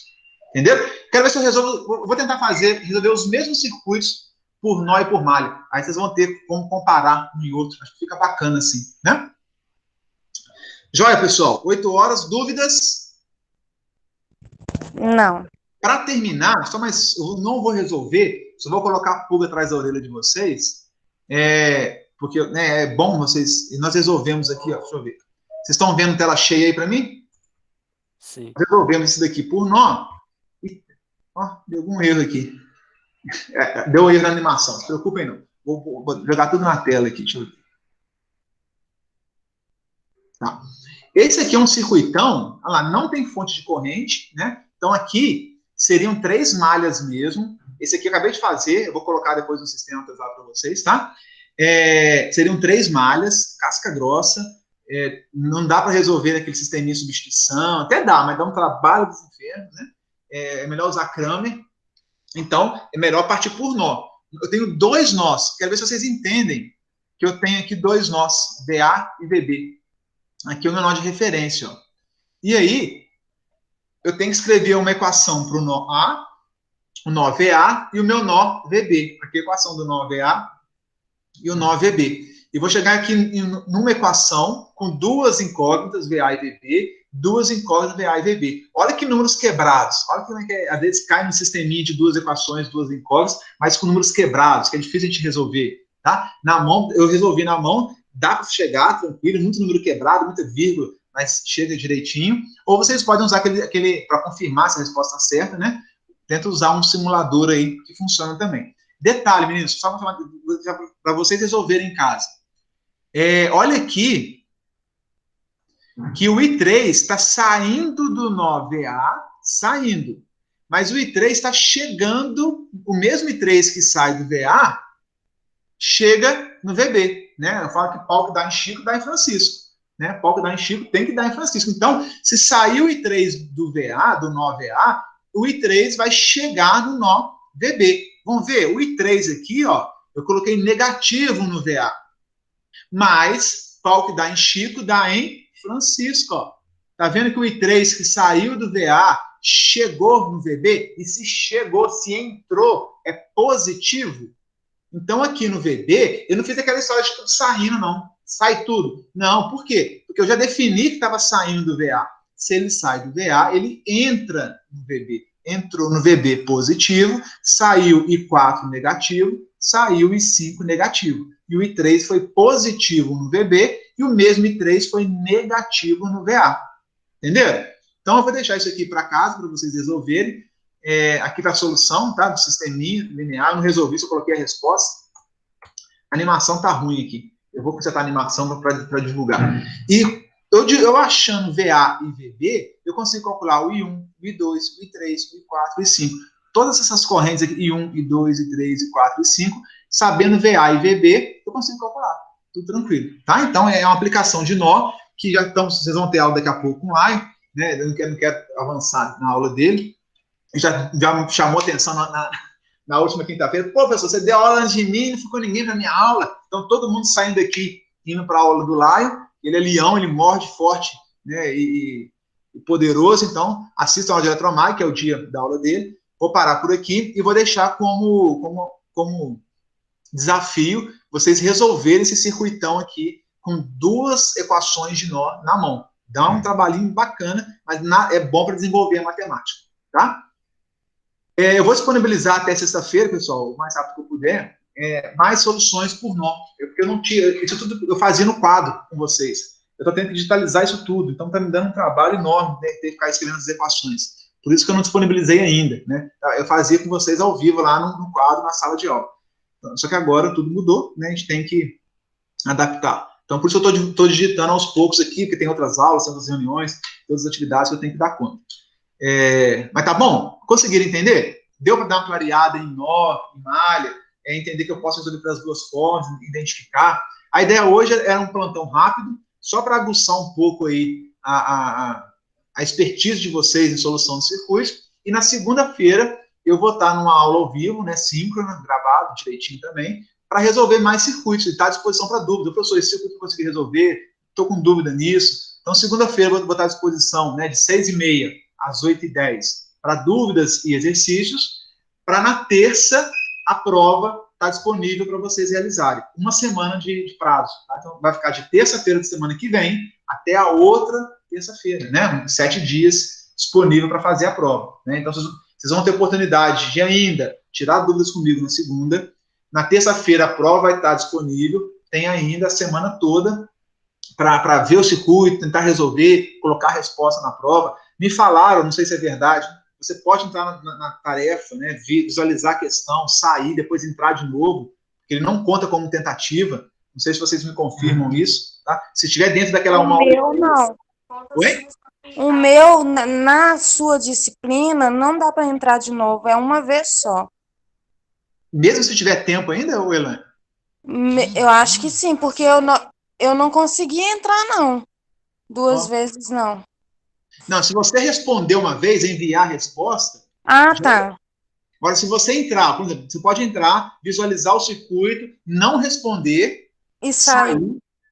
Entendeu? Quero ver se eu resolvo, vou tentar resolver os mesmos circuitos por nó e por malha. Aí vocês vão ter como comparar um e outro. Acho que fica bacana assim, né? Joia, pessoal. 8 horas. Dúvidas? Não. Para terminar, eu não vou resolver, só vou colocar a pulga atrás da orelha de vocês, porque é bom vocês... Nós resolvemos aqui, ó, deixa eu ver. Vocês estão vendo tela cheia aí para mim? Sim. Resolvemos isso daqui por nó. Ó, deu algum erro aqui. Deu erro na animação, não se preocupem não. Vou jogar tudo na tela aqui, deixa eu ver. Tá. Esse aqui é um circuitão, olha lá, não tem fonte de corrente, né? Então aqui seriam 3 malhas mesmo. Esse aqui eu acabei de fazer, eu vou colocar depois no sistema pesado para vocês, tá? Seriam 3 malhas, casca grossa. Não dá para resolver aquele sisteminha de substituição, até dá, mas dá um trabalho dos infernos, né? É melhor usar Cramer. Então, é melhor partir por nó. Eu tenho 2 nós. Quero ver se vocês entendem que eu tenho aqui 2 nós, VA e VB. Aqui é o meu nó de referência, ó. E aí, eu tenho que escrever uma equação para o nó A, o nó VA e o meu nó VB. Aqui é a equação do nó VA e o nó VB. E vou chegar aqui numa equação com 2 incógnitas, VA e VB, 2 incógnitas, VA e VB. Olha que números quebrados. Olha como é que às vezes cai no sisteminha de 2 equações, 2 incógnitas, mas com números quebrados, que é difícil a gente resolver. Tá? Na mão, eu resolvi na mão, dá para chegar tranquilo, muito número quebrado, muita vírgula, mas chega direitinho. Ou vocês podem usar aquele para confirmar se a resposta está certa, né? Tenta usar um simulador aí que funciona também. Detalhe, meninos, só para vocês resolverem em casa. Olha aqui que o I3 está saindo do nó VA, saindo. Mas o I3 está chegando, o mesmo I3 que sai do VA, chega no VB. Né? Eu falo que pau que dá em Chico, dá em Francisco. Né? Pau que dá em Chico, tem que dar em Francisco. Então, se sair o I3 do VA, do nó VA, o I3 vai chegar no nó VB. Vamos ver, o I3 aqui, ó, eu coloquei negativo no VA. Mas, pau que dá em Chico, dá em Francisco, ó. Tá vendo que o I3 que saiu do VA chegou no VB? E se chegou, se entrou, é positivo? Então, aqui no VB, eu não fiz aquela história de tudo saindo, não. Sai tudo. Não, por quê? Porque eu já defini que estava saindo do VA. Se ele sai do VA, ele entra no VB. Entrou no VB positivo, saiu I4 negativo, saiu I5 negativo. E o I3 foi positivo no VB e o mesmo I3 foi negativo no VA. Entenderam? Então, eu vou deixar isso aqui para casa para vocês resolverem. Aqui está a solução, tá? Do sisteminha linear. Eu não resolvi, só coloquei a resposta. A animação está ruim aqui. Eu vou consertar a animação para divulgar. E eu achando VA e VB, eu consigo calcular o I1, o I2, o I3, o I4 e o I5. Todas essas correntes aqui, I1, I2, I3, I4 e I5, sabendo VA e VB, eu consigo calcular. Tudo tranquilo. Tá? Então, é uma aplicação de nó, que vocês vão ter aula daqui a pouco com o Lion, né? Eu não quero avançar na aula dele. Já me chamou atenção na última quinta-feira. Pô, professor, você deu aula antes de mim, não ficou ninguém na minha aula. Então, todo mundo saindo daqui, indo para a aula do Lion. Ele é leão, ele morde forte, né, e poderoso. Então, assistam ao de Eletromag, que é o dia da aula dele. vou parar por aqui e vou deixar como desafio vocês resolverem esse circuitão aqui com 2 equações de nó na mão. Dá um trabalhinho bacana, mas é bom para desenvolver a matemática, tá? Eu vou disponibilizar até sexta-feira, pessoal, o mais rápido que eu puder, mais soluções por nó. Porque eu não tinha, isso tudo eu fazia no quadro com vocês. Eu estou tendo que digitalizar isso tudo, então está me dando um trabalho enorme, né, ter que ficar escrevendo as equações. Por isso que eu não disponibilizei ainda, né? Eu fazia com vocês ao vivo lá no quadro, na sala de aula. Então, só que agora tudo mudou, né? A gente tem que adaptar. Então, por isso eu estou digitando aos poucos aqui, porque tem outras aulas, outras reuniões, outras atividades que eu tenho que dar conta. Mas tá bom? Conseguiram entender? Deu para dar uma clareada em nó, em malha, entender que eu posso resolver pelas 2 formas, identificar. A ideia hoje era um plantão rápido, só para aguçar um pouco aí a expertise de vocês em solução de circuitos. E na segunda-feira eu vou estar numa aula ao vivo, né, síncrona, gravado direitinho também, para resolver mais circuitos, e está à disposição para dúvida. Professor, esse circuito eu consegui resolver, estou com dúvida nisso. Então, segunda-feira eu vou botar à disposição, né, de 6h30 às 8h10, para dúvidas e exercícios, para na terça a prova está disponível para vocês realizarem. Uma semana de prazo. Tá? Então, vai ficar de terça-feira da semana que vem até a outra terça-feira, né? 7 dias disponível para fazer a prova. Né? Então, vocês vão ter oportunidade de ainda tirar dúvidas comigo na segunda. Na terça-feira a prova vai estar disponível. Tem ainda a semana toda para ver o circuito, tentar resolver, colocar a resposta na prova. Me falaram, não sei se é verdade, você pode entrar na tarefa, né, visualizar a questão, sair, depois entrar de novo, porque ele não conta como tentativa. Não sei se vocês me confirmam isso, tá? Se estiver dentro daquela O meu, não. Oi? O meu, na sua disciplina, não dá para entrar de novo, é uma vez só. Mesmo se tiver tempo ainda, Elaine? Eu acho que sim, porque eu não consegui entrar, não. 2 vezes, não. Não, se você responder uma vez, enviar a resposta... Ah, tá. Agora, se você entrar, por exemplo, você pode entrar, visualizar o circuito, não responder, E sair.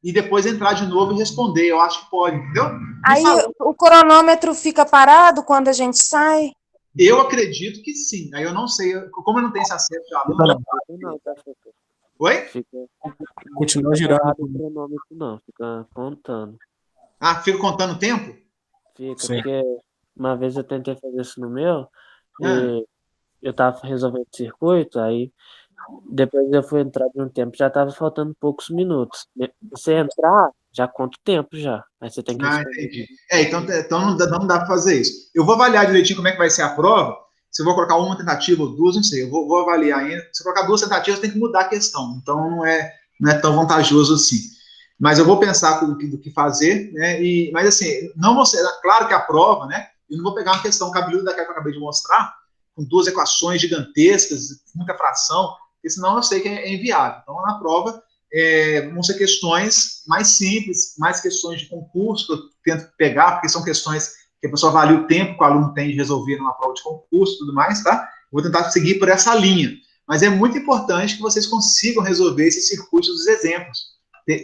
E depois entrar de novo e responder. Eu acho que pode, entendeu? Aí o cronômetro fica parado quando a gente sai? Eu acredito que sim. Aí eu não sei, como eu não tenho esse acesso de aluno... Oi? Continua girando. O cronômetro não, fica contando. Ah, fica contando o tempo? Fica, Sim. porque uma vez eu tentei fazer isso no meu, e eu tava resolvendo o circuito, aí depois eu fui entrar de um tempo, já tava faltando poucos minutos. Você entrar, já conta o tempo já. Aí você tem que entendi. Então não dá para fazer isso. Eu vou avaliar direitinho como é que vai ser a prova. Se eu vou colocar uma tentativa ou 2, não sei. Eu vou avaliar ainda. Se eu colocar 2 tentativas, tem que mudar a questão. Então não é tão vantajoso assim. Mas eu vou pensar do que fazer, né? Mas assim, não vou ser. Claro que a prova, né? Eu não vou pegar uma questão cabeluda daquela que eu acabei de mostrar, com 2 equações gigantescas, muita fração, porque senão eu sei que é inviável. Então, na prova, vão ser questões mais simples, mais questões de concurso, que eu tento pegar, porque são questões que a pessoa avalia o tempo que o aluno tem de resolver numa prova de concurso e tudo mais, tá? Vou tentar seguir por essa linha. Mas é muito importante que vocês consigam resolver esses circuitos dos exemplos.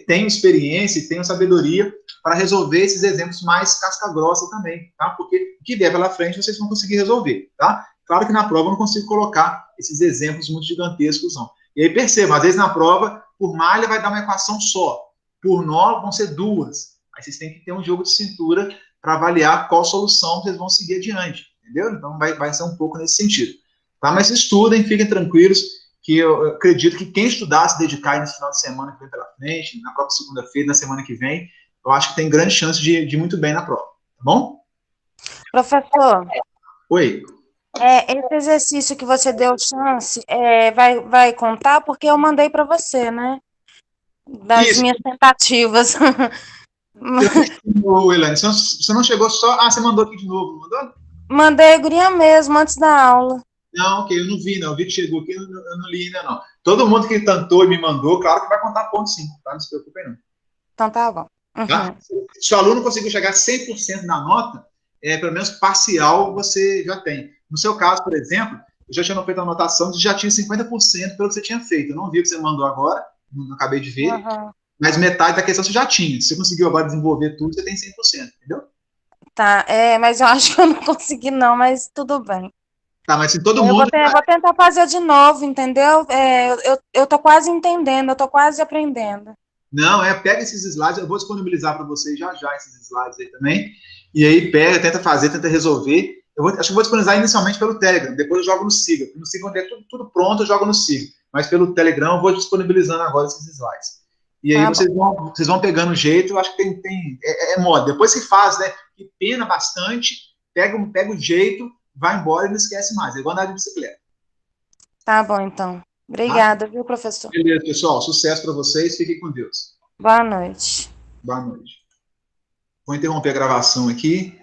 Tenham experiência e tenham sabedoria para resolver esses exemplos mais casca-grossa também, tá? Porque o que vier pela frente vocês vão conseguir resolver, tá? Claro que na prova eu não consigo colocar esses exemplos muito gigantescos, não. E aí perceba, às vezes na prova, por malha vai dar uma equação só, por nó vão ser 2. Aí vocês têm que ter um jogo de cintura para avaliar qual solução vocês vão seguir adiante, entendeu? Então vai ser um pouco nesse sentido. Tá? Mas estudem, fiquem tranquilos, que eu acredito que quem estudar, se dedicar nesse final de semana que vem pela frente, na própria segunda-feira, na semana que vem, eu acho que tem grande chance de ir muito bem na prova, tá bom? Professor. Oi. Esse exercício que você deu chance, vai contar? Porque eu mandei para você, né? Das minhas tentativas. Elaine, você não chegou só... Ah, você mandou aqui de novo, não mandou? Mandei, guria mesmo, antes da aula. Não, ok, eu não vi, não. Eu vi que chegou aqui, eu não li ainda, não. Todo mundo que tentou e me mandou, claro que vai contar ponto sim, tá? Não se preocupe, não. Então tá bom. Uhum. Tá? Se o aluno conseguiu chegar a 100% na nota, pelo menos parcial você já tem. No seu caso, por exemplo, eu já tinha feito a anotação de já tinha 50% pelo que você tinha feito. Eu não vi o que você mandou agora, não acabei de ver, mas metade da questão você já tinha. Se você conseguiu agora desenvolver tudo, você tem 100%, entendeu? Tá, mas eu acho que eu não consegui não, mas tudo bem. Tá, mas se todo Eu mundo... vou tentar fazer de novo, entendeu? Eu tô quase entendendo, eu tô quase aprendendo. Não, pega esses slides, eu vou disponibilizar para vocês já esses slides aí também. E aí pega, tenta fazer, tenta resolver. Acho que eu vou disponibilizar inicialmente pelo Telegram, depois eu jogo no Siga. No Siga, quando é tudo pronto, eu jogo no Siga. Mas pelo Telegram eu vou disponibilizando agora esses slides. E aí Tá vocês vão pegando o jeito, eu acho que é moda. Depois que faz, né? Que pena bastante, pega o jeito, vai embora e não esquece mais. É igual andar de bicicleta. Tá bom, então. Tá? Obrigada, viu, professor? Beleza, pessoal. Sucesso para vocês. Fiquem com Deus. Boa noite. Boa noite. Vou interromper a gravação aqui.